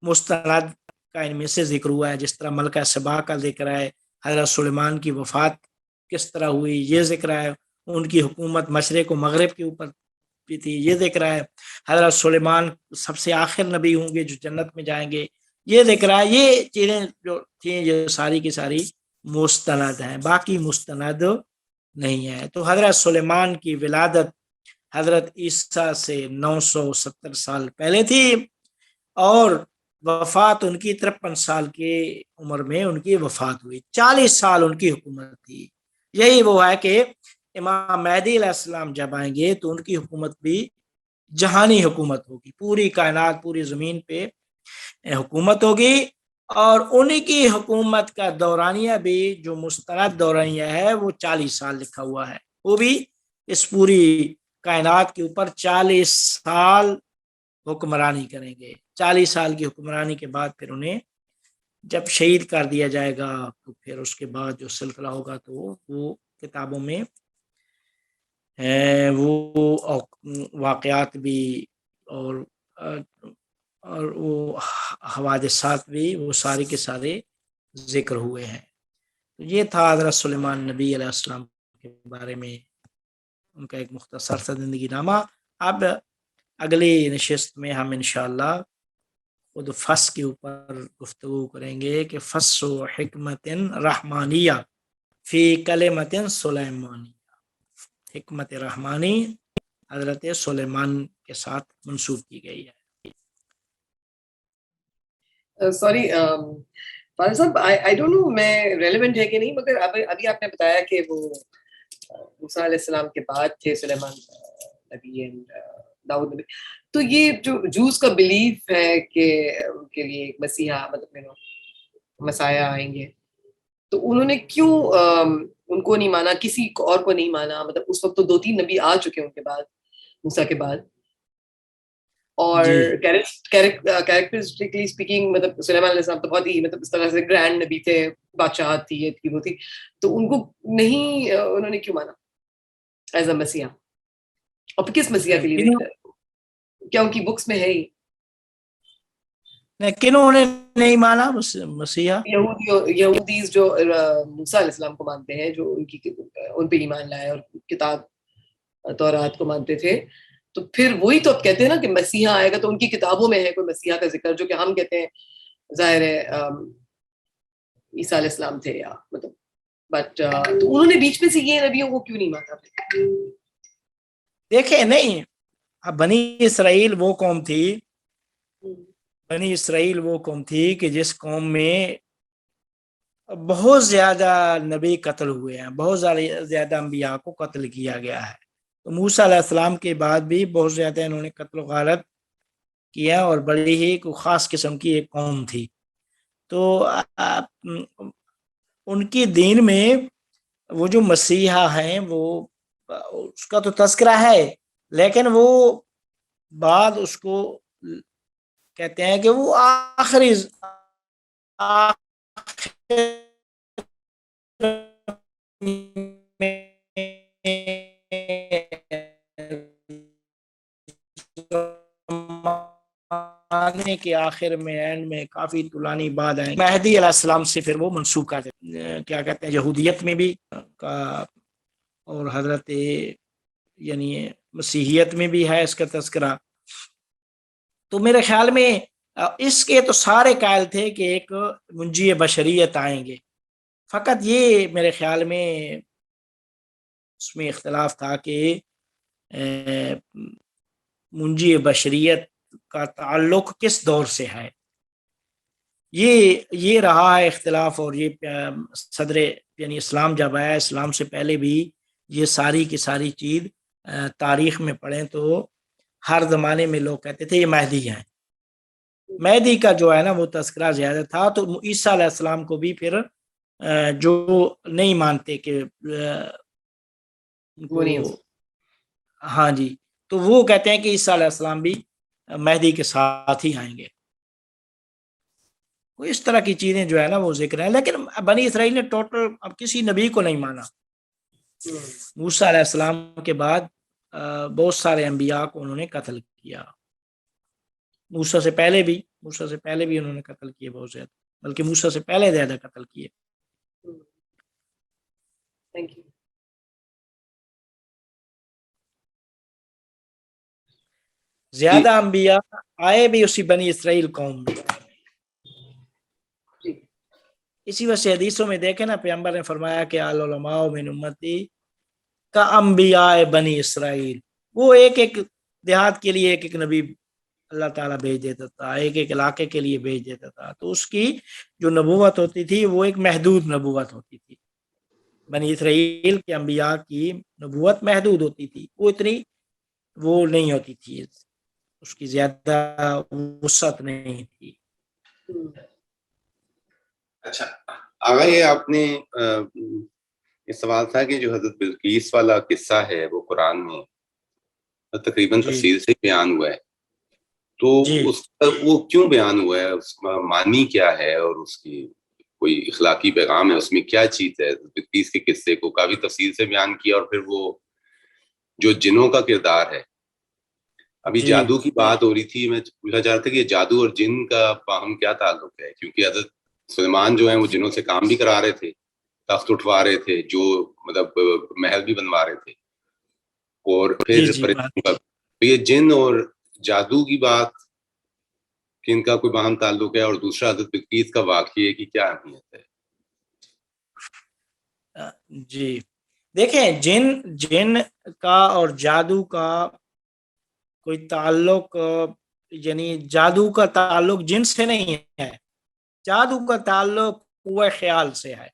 مستند کا ان میں سے ذکر ہوا ہے. جس طرح ملکہ سبا کا ذکر ہے, حضرت سلیمان کی وفات کس طرح ہوئی یہ ذکر ہے, ان کی حکومت مشرق و مغرب کے اوپر بھی تھی یہ ذکر ہے, حضرت سلیمان سب سے آخر نبی ہوں گے جو جنت میں جائیں گے یہ ذکر ہے. یہ چیزیں جو تھیں یہ ساری کی ساری مستند ہیں, باقی مستند نہیں ہے. تو حضرت سلیمان کی ولادت حضرت عیسیٰ سے 970 سال پہلے تھی, اور وفات ان کی 53 سال کی عمر میں ان کی وفات ہوئی. 40 سال ان کی حکومت تھی. یہی وہ ہے کہ امام مہدی علیہ السلام جب آئیں گے تو ان کی حکومت بھی جہانی حکومت ہوگی, پوری کائنات پوری زمین پہ حکومت ہوگی, اور انہی کی حکومت کا دورانیہ بھی جو مستند دورانیہ ہے وہ 40 سال لکھا ہوا ہے. وہ بھی اس پوری کائنات کے اوپر 40 سال حکمرانی کریں گے. 40 سال کی حکمرانی کے بعد پھر انہیں جب شہید کر دیا جائے گا تو پھر اس کے بعد جو سلسلہ ہوگا تو وہ کتابوں میں وہ واقعات بھی اور وہ حوادثات بھی وہ سارے کے سارے ذکر ہوئے ہیں. یہ تھا حضرت سلیمان نبی علیہ السلام کے بارے میں ان کا ایک مختصر سا زندگی نامہ. اب اگلی نشست میں ہم انشاءاللہ خود فص کے اوپر گفتگو کریں گے کہ فص و حکمت رحمانیہ فی کلمت سلیمانیہ. حکمت رحمانی حضرت سلیمان کے ساتھ منسوب کی گئی ہے. سوری فاضل صاحب, آئی ڈونٹ نو میں ریلیونٹ ہے کہ نہیں, مگر ابھی آپ نے بتایا کہ وہ موسیٰ علیہ السلام کے بعد تھے سلیمان نبی اینڈ داؤد نبی. تو یہ جو جوز کا بلیف ہے کہ ان کے لیے ایک مسیحا مطلب مسایا آئیں گے, تو انہوں نے کیوں ان کو نہیں مانا, کسی اور کو نہیں مانا؟ مطلب اس وقت تو 2-3 نبی آ چکے ان کے بعد, موسیٰ کے بعد, اور کیریکٹرسٹکلی اسپیکنگ مطلب سلیمان علیہ السلام تو بہت ہی مطلب اس طرح سے گرینڈ نبی تھے, بادشاہت تھی, یہ تھی وہ تھی, تو ان کو نہیں انہوں نے کیوں مانا ایز اے مسیحا؟ اور کس مسیحا کے لیے ویٹ کر, کیا ان کی بکس میں ہے ہی؟ کنہوں نے نہیں مانا مسیحا؟ یہودیز جو موسیٰ علیہ السلام کو مانتے ہیں، جو ان پہ ایمان لائے اور کتاب تورات کو مانتے تھے، تو پھر وہی تو اب کہتے ہیں نا کہ مسیحا آئے گا، تو ان کی کتابوں میں ہے کوئی مسیحا کا ذکر، جو کہ ہم کہتے ہیں ظاہر ہے عیسیٰ علیہ السلام تھے، یا مطلب بٹ تو انہوں نے بیچ میں سے یہ نبیوں کو کیوں نہیں مانا؟ دیکھیں نہیں، بنی اسرائیل وہ قوم تھی، بنی اسرائیل وہ قوم تھی کہ جس قوم میں بہت زیادہ نبی قتل ہوئے ہیں، بہت زیادہ انبیاء کو قتل کیا گیا ہے. تو موسیٰ علیہ السلام کے بعد بھی بہت زیادہ انہوں نے قتل و غارت کیا، اور بڑی ہی کوئی خاص قسم کی ایک قوم تھی. تو ان کی دین میں وہ جو مسیحا ہیں، وہ اس کا تو تذکرہ ہے، لیکن وہ بعد اس کو کہتے ہیں کہ وہ آخری کے آخر میں اینڈ میں کافی طولانی بعد آئیں مہدی علیہ السلام سے پھر وہ منسوب کر دیتے، کیا کہتے ہیں، یہودیت میں بھی کا اور حضرت یعنی مسیحیت میں بھی ہے اس کا تذکرہ. تو میرے خیال میں اس کے تو سارے قائل تھے کہ ایک منجی بشریت آئیں گے، فقط یہ میرے خیال میں اس میں اختلاف تھا کہ منجی بشریت کا تعلق کس دور سے ہے. یہ رہا ہے اختلاف. اور یہ صدر یعنی اسلام جب آیا، اسلام سے پہلے بھی یہ ساری کی ساری چیز تاریخ میں پڑھیں تو ہر زمانے میں لوگ کہتے تھے یہ مہدی ہیں. مہدی کا جو ہے نا وہ تذکرہ زیادہ تھا. تو عیسیٰ علیہ السلام کو بھی پھر جو نہیں مانتے کہ ہاں جی، تو وہ کہتے ہیں کہ عیسیٰ علیہ السلام بھی مہدی کے ساتھ ہی آئیں گے. اس طرح کی چیزیں جو ہے نا وہ ذکر ہیں. لیکن بنی اسرائیل نے ٹوٹل اب کسی نبی کو نہیں مانا. موسیٰ علیہ السلام کے بعد بہت سارے انبیاء کو انہوں نے قتل کیا. موسیٰ سے پہلے بھی انہوں نے قتل کیے بہت زیادہ، بلکہ موسیٰ سے پہلے زیادہ قتل کیے. زیادہ انبیاء آئے بھی اسی بنی اسرائیل قوم میں. اسی وجہ سے حدیثوں میں دیکھیں نا، پیغمبر نے فرمایا کہ العلماء من امتی کا انبیاء بنی اسرائیل. وہ ایک ایک دیہات کے لیے ایک ایک نبی اللہ تعالیٰ بھیج دیتا تھا، ایک ایک علاقے کے لیے بھیج دیتا تھا. تو اس کی جو نبوت ہوتی تھی وہ ایک محدود نبوت ہوتی تھی. بنی اسرائیل کے انبیاء کی نبوت محدود ہوتی تھی، وہ اتنی وہ نہیں ہوتی تھی، اس کی زیادہ وسعت نہیں تھی. اچھا آگا، یہ آپ نے یہ سوال تھا کہ جو حضرت بلقیس والا قصہ ہے وہ قرآن میں تقریباً تفصیل سے بیان ہوا ہے، تو اس وہ کیوں بیان ہوا ہے، اس کا معنی کیا ہے، اور اس کی کوئی اخلاقی پیغام ہے، اس میں کیا چیز ہے؟ بلقیس کے قصے کو کافی تفصیل سے بیان کیا، اور پھر وہ جو جنوں کا کردار ہے، ابھی جادو کی بات ہو رہی تھی، میں پوچھنا چاہ رہا تھا کہ جادو اور جن کا باہم کیا تعلق ہے؟ کیونکہ حضرت سلیمان جو ہیں وہ جنوں سے کام بھی کرا رہے تھے، تخت اٹھوا رہے تھے، جو مطلب محل بھی بنوا رہے تھے، اور پھر یہ جن اور جادو کی بات کہ ان کا کوئی باہم تعلق ہے، اور دوسرا حضرت بلقیس کا واقعہ کی کیا اہمیت ہے؟ جی دیکھیں، جن کا اور جادو کا کوئی تعلق، یعنی جادو کا تعلق جن سے نہیں ہے، جادو کا تعلق قوہ خیال سے ہے.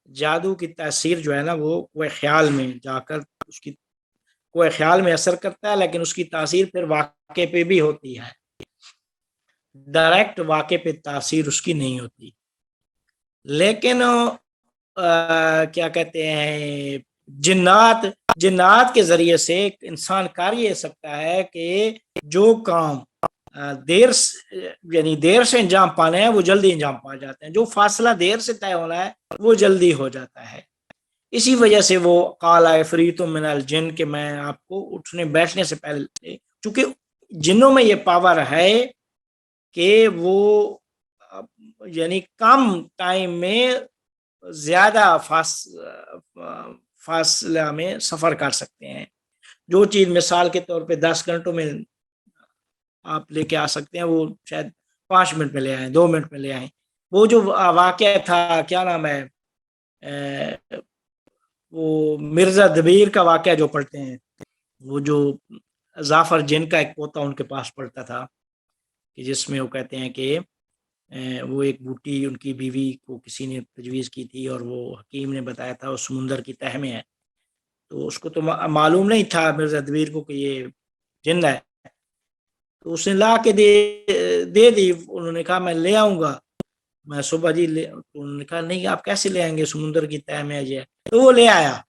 جادو کی تاثیر جو ہے نا وہ قوہ خیال میں جا کر اس کی قوہ خیال میں اثر کرتا ہے، لیکن اس کی تاثیر پھر واقع پہ بھی ہوتی ہے. ڈائریکٹ واقع پہ تاثیر اس کی نہیں ہوتی. لیکن کیا کہتے ہیں، جنات کے ذریعے سے ایک انسان کر یہ سکتا ہے کہ جو کام دیر سے انجام پانے ہیں وہ جلدی انجام پا جاتے ہیں، جو فاصلہ دیر سے طے ہونا ہے وہ جلدی ہو جاتا ہے. اسی وجہ سے وہ قال عفریت من الجن کہ میں آپ کو اٹھنے بیٹھنے سے پہلے، چونکہ جنوں میں یہ پاور ہے کہ وہ یعنی کم ٹائم میں زیادہ فاصلہ میں سفر کر سکتے ہیں. جو چیز مثال کے طور پہ 10 گھنٹوں میں آپ لے کے آ سکتے ہیں وہ شاید 5 منٹ میں لے آئیں، 2 منٹ میں لے آئیں. وہ جو واقعہ تھا کیا نام ہے وہ مرزا دبیر کا واقعہ جو پڑھتے ہیں، وہ جو ظافر جن کا ایک پوتا ان کے پاس پڑھتا تھا کہ جس میں وہ کہتے ہیں کہ وہ ایک بوٹی ان کی بیوی کو کسی نے تجویز کی تھی اور وہ حکیم نے بتایا تھا وہ سمندر کی تہ میں ہے. تو اس کو تو معلوم نہیں تھا مرزا دبیر کو کہ یہ جن ہے. تو اس نے لا کے دے دی. انہوں نے کہا میں لے آؤں گا میں صبح جی انہوں نے کہا نہیں آپ کیسے لے آئیں گے سمندر کی تہ میں ہے. تو وہ لے آیا.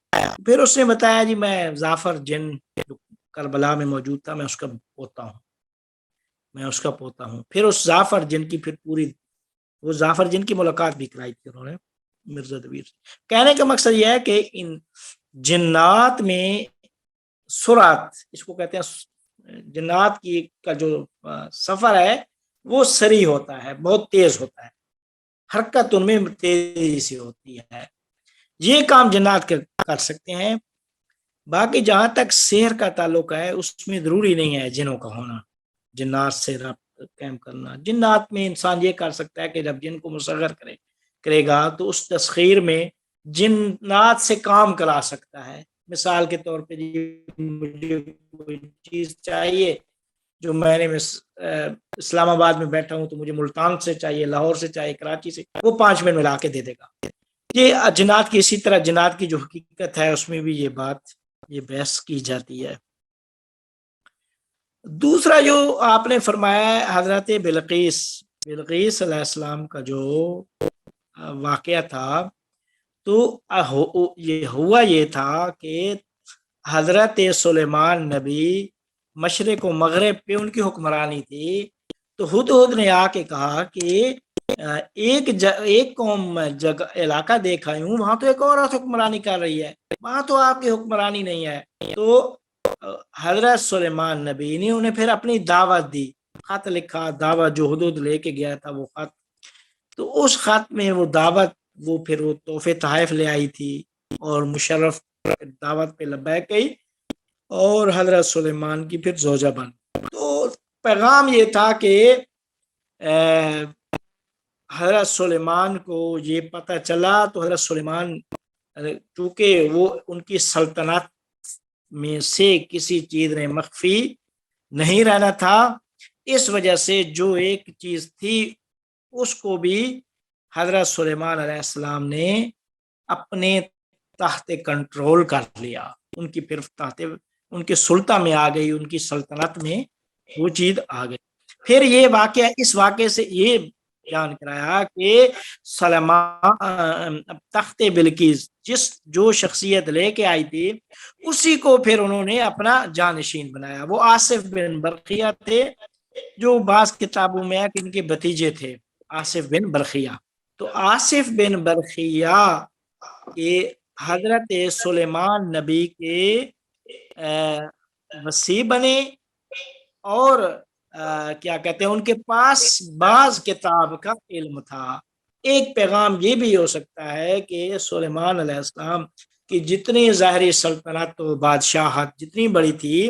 پھر اس نے بتایا جی میں ظافر جن جو کربلا میں موجود تھا میں اس کا پوتا ہوں. پھر اس ظافر جن کی پھر پوری وہ ظافر جن کی ملاقات بھی کرائی تھی انہوں نے مرزا دبیر سے. کہنے کا مقصد یہ ہے کہ ان جنات میں سرعت، اس کو کہتے ہیں جنات کی کا جو سفر ہے وہ سری ہوتا ہے، بہت تیز ہوتا ہے، حرکت ان میں تیزی سے ہوتی ہے. یہ کام جنات کر سکتے ہیں. باقی جہاں تک سحر کا تعلق ہے اس میں ضروری نہیں ہے جنوں کا ہونا، جنات سے رابطہ قائم کرنا. جنات میں انسان یہ کر سکتا ہے کہ جب جن کو مصغر کرے گا تو اس تسخیر میں جنات سے کام کرا سکتا ہے. مثال کے طور پہ مجھے کوئی چیز چاہیے جو میں نے اسلام آباد میں بیٹھا ہوں تو مجھے ملتان سے چاہیے، لاہور سے چاہیے، کراچی سے، وہ 5 منٹ میں لا کے دے دے گا. یہ جنات کی اسی طرح جنات کی جو حقیقت ہے اس میں بھی یہ بحث کی جاتی ہے. دوسرا جو آپ نے فرمایا ہے حضرت بلقیس علیہ السلام کا جو واقعہ تھا، تو یہ ہوا یہ تھا کہ حضرت سلیمان نبی مشرق و مغرب پہ ان کی حکمرانی تھی. تو ہدہد نے آ کے کہا کہ ایک قوم علاقہ دیکھا ہوں وہاں تو ایک اور حکمرانی کر رہی ہے، وہاں تو آپ کی حکمرانی نہیں ہے. تو حضرت سلیمان نبی نے انہیں پھر اپنی دعوت دی، خط لکھا، دعوت جو ہدہد لے کے گیا تھا وہ خط. تو اس خط میں وہ دعوت وہ پھر وہ تحفے تحائف لے آئی تھی اور مشرف دعوت پہ لبیک گئی اور حضرت سلیمان کی پھر زوجہ بن. تو پیغام یہ تھا کہ حضرت سلیمان کو یہ پتہ چلا تو حضرت سلیمان چونکہ وہ ان کی سلطنت میں سے کسی چیز نے مخفی نہیں رہنا تھا، اس وجہ سے جو ایک چیز تھی اس کو بھی حضرت سلیمان علیہ السلام نے اپنے تحت کنٹرول کر لیا. ان کی پھر ان کے سلطہ میں آ گئی، ان کی سلطنت میں وہ چیز آ گئی. پھر یہ واقعہ اس واقعے سے یہ بیان کرایا کہ سلیمان تخت بلقیس جو شخصیت لے کے آئی تھی اسی کو پھر انہوں نے اپنا جانشین بنایا. وہ آصف بن برقیہ تھے جو بعض کتابوں میں ہے کہ ان کے بھتیجے تھے، آصف بن برقیہ. تو آصف بن برقیہ کے حضرت سلیمان نبی کے وصی بنے اور کیا کہتے ہیں ان کے پاس بعض کتاب کا علم تھا. ایک پیغام یہ بھی ہو سکتا ہے کہ سلیمان علیہ السلام کی جتنی ظاہری سلطنت و بادشاہت جتنی بڑی تھی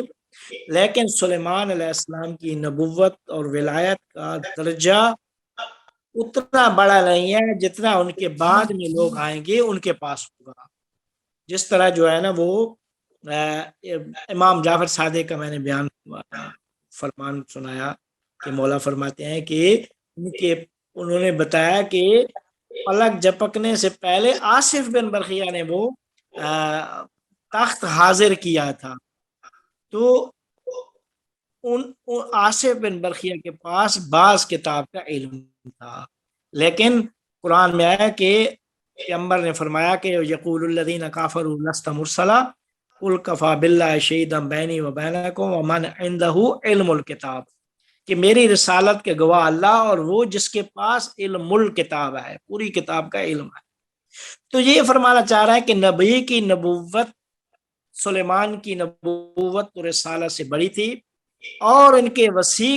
لیکن سلیمان علیہ السلام کی نبوت اور ولایت کا درجہ اتنا بڑا نہیں ہے جتنا ان کے بعد میں لوگ آئیں گے ان کے پاس ہوگا. جس طرح جو ہے نا وہ امام جعفر صادق کا میں نے بیان فرمان سنایا کہ مولا فرماتے ہیں کہ انہوں نے بتایا کہ پلک جھپکنے سے پہلے آصف بن برقیہ نے وہ تخت حاضر کیا تھا. تو آصف بن برقیہ کے پاس بعض کتاب کا علم تھا، لیکن قرآن میں آیا کہ پیغمبر نے فرمایا کہ یقول الذین کافروا لست مرسلا قل کفی باللہ شہیدا بینی و بینکم ومن عندہ علم الکتاب، کہ میری رسالت کے گواہ اللہ اور وہ جس کے پاس علم الکتاب ہے، پوری کتاب کا علم ہے. تو یہ فرمانا چاہ رہا ہے کہ نبی کی نبوت سلیمان کی نبوت و رسالت سے بڑی تھی اور ان کے وسیع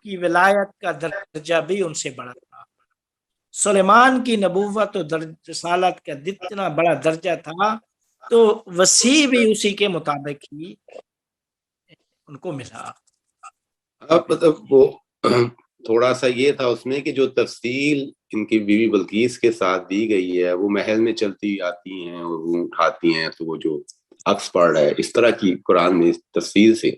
کی ولایت کا درجہ بھی ان سے بڑا تھا. سلیمان کی نبوت و رسالت کا جتنا بڑا درجہ تھا تو وسیع بھی اسی کے مطابق ہی ان کو ملا. اب مطلب وہ تھوڑا سا یہ تھا اس میں کہ جو تفصیل ان کی بیوی بلقیس کے ساتھ دی گئی ہے وہ محل میں چلتی آتی ہیں اور وہ اٹھاتی ہیں تو وہ جو عکس پڑ رہا ہے اس طرح کی قرآن میں تفصیل سے.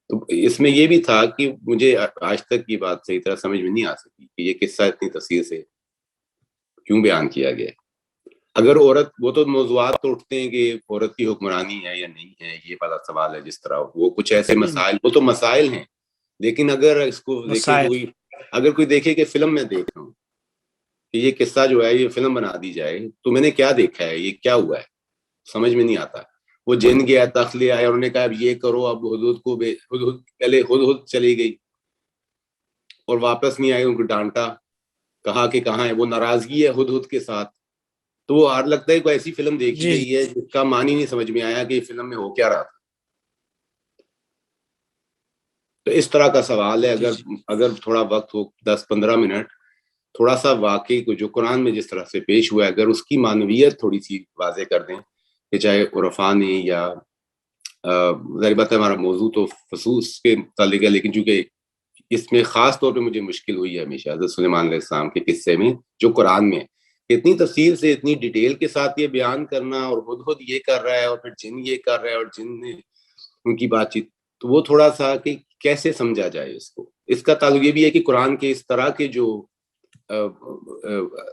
تو اس میں یہ بھی تھا کہ مجھے آج تک کی بات صحیح طرح سمجھ میں نہیں آ سکی کہ یہ قصہ اتنی تفصیل سے کیوں بیان کیا گیا. اگر عورت، وہ تو موضوعات تو اٹھتے ہیں کہ عورت کی حکمرانی ہے یا نہیں ہے، یہ بڑا سوال ہے. جس طرح وہ کچھ ایسے مسائل، وہ تو مسائل ہیں، لیکن اگر اس کو دیکھے کوئی، اگر کوئی دیکھے کہ فلم میں دیکھ رہا ہوں کہ یہ قصہ جو ہے یہ فلم بنا دی جائے تو میں نے کیا دیکھا ہے، یہ کیا ہوا ہے، سمجھ میں نہیں آتا. وہ جن گیا، تخت لے آیا، انہوں نے کہا اب یہ کرو، اب ہدہد کو پہلے ہدہد چلی گئی اور واپس نہیں آئی، ان کو ڈانٹا، کہا کہ کہاں ہے، وہ ناراضگی ہے ہدہد کے ساتھ. تو وہ ہر لگتا ہے کوئی ایسی فلم دیکھی گئی ہے جس کا معنی نہیں سمجھ میں آیا کہ یہ فلم میں ہو کیا رہا تھا. تو اس طرح کا سوال ہے. اگر تھوڑا وقت ہو 10-15 منٹ تھوڑا سا واقعی کو جو قرآن میں جس طرح سے پیش ہوا ہے اگر اس کی معنویت تھوڑی سی واضح کر دیں کہ چاہے عرفاء نے یا ظاہر بات ہے ہمارا موضوع تو فصوص کے متعلق ہے، لیکن چونکہ اس میں خاص طور پہ مجھے مشکل ہوئی ہے ہمیشہ حضرت سلیمان علیہ السلام کے قصے میں جو قرآن میں اتنی تفصیل سے اتنی ڈیٹیل کے ساتھ یہ بیان کرنا، اور ہدہد یہ کر رہا ہے اور پھر جن یہ کر رہا ہے اور جن نے ان کی بات چیت، تو وہ تھوڑا سا کہ کیسے سمجھا جائے اس کو. اس کا تعلق یہ بھی ہے کہ قرآن کے اس طرح کے جو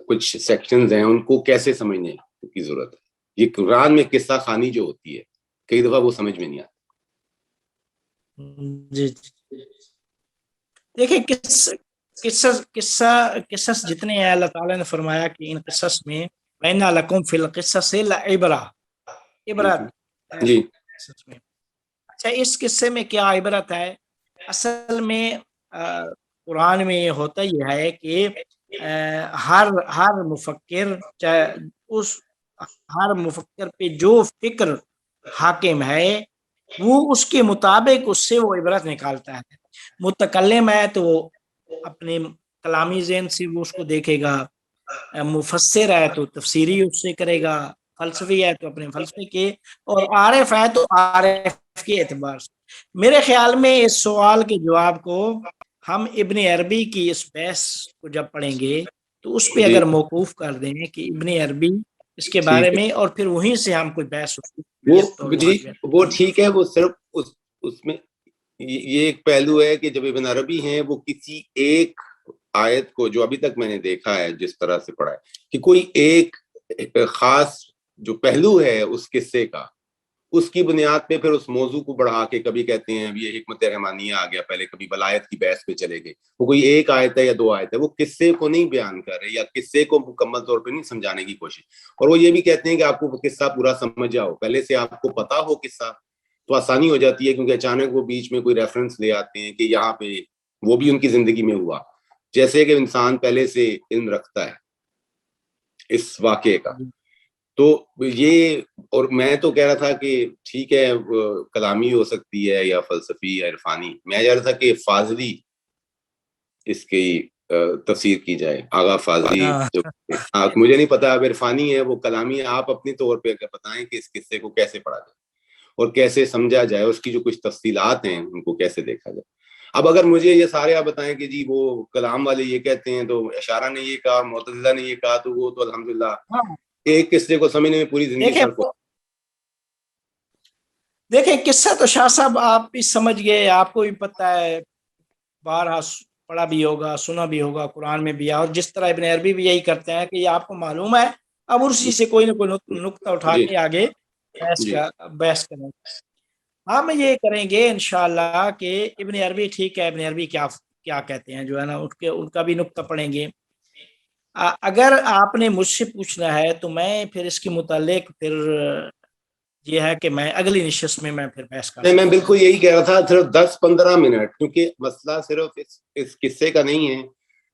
کچھ سیکشنز ہیں ان کو کیسے سمجھنے کی ضرورت ہے. یہ قرآن میں قصہ خوانی جو ہوتی ہے کئی دفعہ وہ سمجھ میں نہیں آتی. جی دیکھیں قصص جتنے ہیں اللہ تعالیٰ نے فرمایا کہ ان قصص میں وَإِنَّ لَكُمْ فِي الْقِصَصِ لَعِبْرَةً، عبرت جی قصص میں. اچھا اس قصے میں کیا عبرت ہے؟ اصل میں قرآن میں یہ ہوتا یہ ہے کہ ہر مفکر، چاہے ہر مفکر پہ جو فکر حاکم ہے وہ اس کے مطابق اس سے وہ عبرت نکالتا ہے. متکلم ہے تو وہ اپنے کلامی ذہن سے وہ اس کو دیکھے گا، مفسر ہے تو تفسیری اس سے کرے گا، فلسفی ہے تو اپنے فلسفے کے، اور عارف ہے تو عارف کے اعتبار سے. میرے خیال میں اس سوال کے جواب کو ہم ابن عربی کی اس بحث کو جب پڑھیں گے تو اس پہ اگر موقوف کر دیں کہ ابن عربی اس کے بارے میں، اور پھر وہیں سے ہم کوئی بحث وہ ٹھیک ہے. وہ صرف اس میں یہ ایک پہلو ہے کہ جب ابن عربی ہیں وہ کسی ایک آیت کو، جو ابھی تک میں نے دیکھا ہے جس طرح سے پڑھا ہے، کہ کوئی ایک خاص جو پہلو ہے اس قصے کا، اس کی بنیاد پہ پھر اس موضوع کو بڑھا کے کبھی کہتے ہیں یہ حکمت رحمانیہ آ گیا، پہلے کبھی ولایت کی بحث پہ چلے گئے. وہ کوئی ایک آیت ہے یا دو آیت ہے، وہ قصے کو نہیں بیان کر رہے یا قصے کو مکمل طور پہ نہیں سمجھانے کی کوشش. اور وہ یہ بھی کہتے ہیں کہ آپ کو قصہ پورا سمجھ جاؤ، پہلے سے آپ کو پتا ہو قصہ تو آسانی ہو جاتی ہے، کیونکہ اچانک وہ بیچ میں کوئی ریفرنس لے آتے ہیں کہ یہاں پہ وہ بھی ان کی زندگی میں ہوا، جیسے کہ انسان پہلے سے علم رکھتا ہے اس واقعے کا. تو یہ، اور میں تو کہہ رہا تھا کہ ٹھیک ہے کلامی ہو سکتی ہے یا فلسفی یا عرفانی، میں کہہ رہا تھا کہ فاضلی اس کی تفسیر کی جائے. آغا فاضلی مجھے نہیں پتا اب عرفانی ہے وہ کلامی ہے، آپ اپنی طور پہ بتائیں کہ اس قصے کو کیسے پڑھا جائے اور کیسے سمجھا جائے، اس کی جو کچھ تفصیلات ہیں ان کو کیسے دیکھا جائے. اب اگر مجھے یہ سارے آپ بتائیں کہ جی وہ کلام والے یہ کہتے ہیں تو اشارہ نے یہ کہا، معتزلہ نے یہ کہا، تو وہ تو الحمدللہ ایک قصے کو سمجھنے میں پوری زندگی سر کو. دیکھیں قصہ تو شاہ صاحب آپ بھی سمجھ گئے، آپ کو بھی پتہ ہے، بارہا پڑھا بھی ہوگا، سنا بھی ہوگا، قرآن میں بھی ہے، اور جس طرح ابن عربی بھی یہی کرتے ہیں کہ یہ آپ کو معلوم ہے، اب اسی سے کوئی نہ کوئی نقطہ اٹھا کے آگے بحث کریں. ہم یہ کریں گے انشاءاللہ کہ ابن عربی ٹھیک ہے، ابن عربی کیا کہتے ہیں جو ہے نا، ان کا بھی نقطہ پڑھیں گے. اگر آپ نے مجھ سے پوچھنا ہے تو میں پھر اس کے متعلق پھر یہ ہے کہ میں اگلی نشست میں پھر بحث کروں. میں بالکل یہی کہہ رہا تھا، صرف 10-15 منٹ، کیونکہ مسئلہ صرف اس قصے کا نہیں ہے،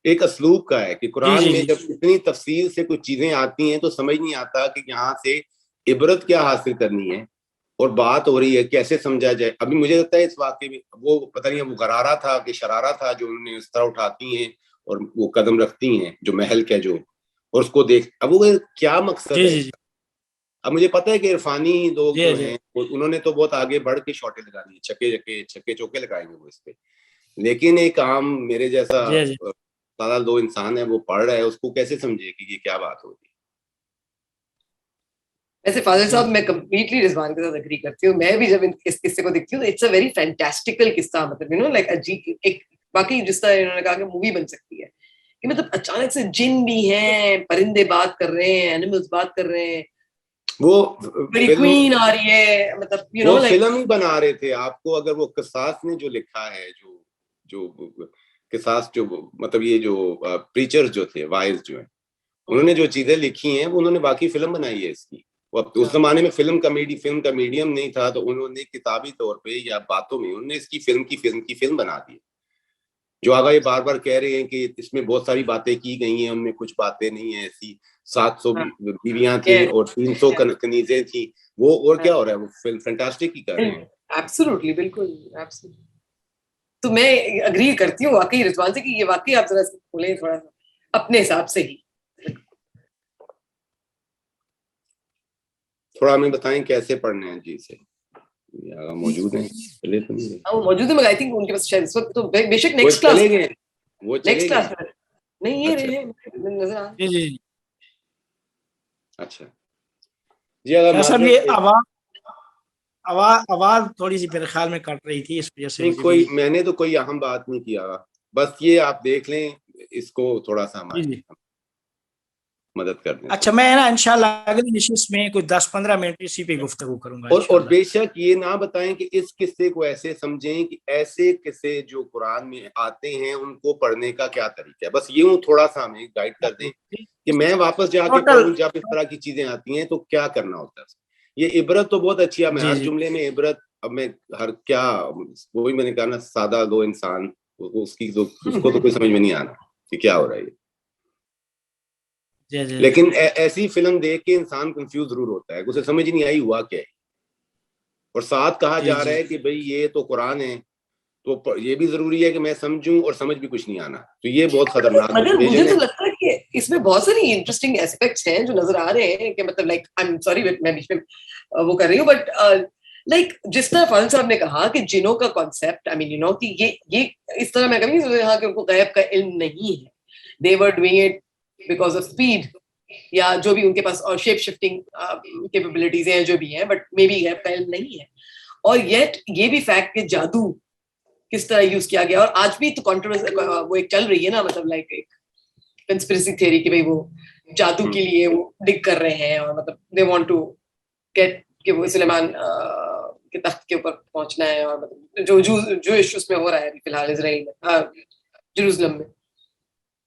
ایک اسلوب کا ہے کہ قرآن میں جب اتنی تفصیل سے کچھ چیزیں آتی ہیں تو سمجھ نہیں آتا کہ یہاں سے عبرت کیا حاصل کرنی ہے اور بات ہو رہی ہے کیسے سمجھا جائے. ابھی مجھے لگتا ہے اس واقعے میں وہ پتہ نہیں وہ غرارہ تھا کہ شرارہ تھا جو انہوں نے اس طرح اٹھاتی ہیں اور وہ قدم رکھتی ہیں جو محل کے جو, اور اس کو دیکھ, اب وہ کیا مقصد جی ہے. جی اب مجھے پتہ ہے کہ عرفانی لوگ جی جو جی ہیں انہوں نے تو بہت آگے بڑھ کے شاٹیں لگا دی, چھکے چوکے لگائیں گے وہ اس پہ, لیکن ایک عام میرے جیسا جی جی سادہ دو انسان ہے وہ پڑھ رہا ہے, اس کو کیسے سمجھے کہ یہ کیا بات ہوگی. ویسے فاضل صاحب میں کمپلیٹلی رضوان کے ساتھ اگری کرتی ہوں. میں بھی جب اس قصے کو دیکھتی ہوں اٹس اے ویری فینٹاسٹیکل قصہ, مطلب یو نو لائک ایک واقعی جس طرح انہوں نے کہا کہ مووی بن سکتی ہے کہ مطلب اچانک سے جن بھی ہیں, پرندے بات کر رہے ہیں, اینیملز بات کر رہے ہیں, وہ بڑی کوئین آ رہی ہے, مطلب یو وہ نو لائک فلم ہی بنا رہے تھے. آپ کو اگر وہ قصاص نے جو لکھا ہے, جو قصاص جو مطلب یہ جو پریچرز جو تھے, وائز جو ہیں, انہوں نے جو چیزیں لکھی ہیں وہ انہوں نے باقی فلم بنائی ہے اس کی. اس زمانے میں فلم کا میڈیم نہیں تھا, تو انہوں نے کتابی طور پہ یا باتوں میں انہوں نے اس کی فلم بنا دی. جو آگا یہ بار بار کہہ رہے ہیں کہ اس میں بہت ساری باتیں کی گئی ہیں, ان میں کچھ باتیں نہیں ہیں ایسی, 700 بیویاں تھیں اور 300 کنیزیں تھیں, وہ اور کیا ہو رہا ہے, وہ فلم فینٹاسٹک ہی کر رہے ہیں. ایبسولوٹلی, بالکل ایبسولوٹلی. تو میں اگری کرتی ہوں واقعی رضوان سے کہ یہ واقعی آپ ذرا بولیں تھوڑا سا اپنے حساب سے ہی, تھوڑا ہمیں بتائیں کیسے پڑھنے ہیں. جی سے موجود ہیں, چلے تو نہیں گئے, وہ موجود ہے, مگر آئی تھنک ان کے پاس شاید اس وقت تو بے شک وہ نیکسٹ کلاس چلے گئے, وہ چلے نیکسٹ گئے. کلاس میں نہیں یہ اچھا رہے نظر آ جی جی اچھا جی. اگر شاہ صاحب معذرت یہ آواز تھوڑی سی میرے خیال میں کٹ رہی تھی, اس وجہ سے نہیں, مجھے کوئی بھی میں نے تو کوئی اہم بات نہیں کیا, بس یہ آپ دیکھ لیں اس کو تھوڑا سا جی ہماری جی. مدد کر دیں. اچھا میں نا انشاءاللہ اگلی نشست میں کوئی 10-15 منٹ اسی پہ گفتگو کروں گا اور انشاءاللہ. بے شک یہ نہ بتائیں کہ اس قصے کو ایسے سمجھیں کہ ایسے قصے جو قرآن میں آتے ہیں ان کو پڑھنے کا کیا طریقہ ہے, بس یوں تھوڑا سا ہمیں گائیڈ کر دیں کہ میں واپس جا کے ٹوٹل پڑھوں جب اس طرح کی چیزیں آتی ہیں تو کیا کرنا ہوتا ہے. یہ عبرت تو بہت اچھی ہے, میں جی ہر جی جملے میں عبرت, اب میں وہی میں نے کہا نا, سادہ دو انسان, اس کو تو کوئی سمجھ میں نہیں آنا کہ کیا ہو رہا ہے. جی جی لیکن ایسی فلم دیکھ کے انسان کنفیوز ضرور ہوتا ہے, اسے سمجھ نہیں آئی ہوا کیا ہے, اور ساتھ کہا جی جا رہا جی ہے کہ بھئی یہ تو قرآن ہے, تو یہ بھی ضروری ہے کہ میں سمجھوں اور سمجھ بھی کچھ نہیں آنا, تو یہ بہت خطرناک مگر مجھے کنفیوژن ہے. تو لگتا ہے کہ اس میں بہت ساری انٹرسٹنگ ایسپیکٹس ہیں جو نظر آ رہے ہیں کہ مطلب لائک آئی ایم سوری میں بیچ میں وہ کر رہی ہوں, بٹ لائک جس طرح فاضل صاحب نے کہا کہ جنوں کا concept, I main you know کہ یہ اس طرح میں کبھی نہیں سوچا کہ ان کو غیب کا علم نہیں ہے, they were doing it because of speed, یا جو بھی ان کے پاس اور شیپ شفٹنگ کیپیبلٹیز ہیں جو بھی ہیں, بٹ مے بی غیب کا علم نہیں ہے. اور یٹ یہ بھی فیکٹ کہ جادو کس طرح یوز کیا گیا, اور آج بھی تو کنٹروورسی وہ ایک چل رہی ہے نا, مطلب لائک ایک کنسپریسی تھیوری کہ بھئی وہ جادو کے لیے وہ ڈگ کر رہے ہیں, اور مطلب دے وانٹ ٹو گیٹ کہ وہ سلیمان کے تخت کے اوپر پہنچنا ہے, اور مطلب جو ایشوز میں ہو رہا ہے فی الحال اسرائیل میں, جیروسلم میں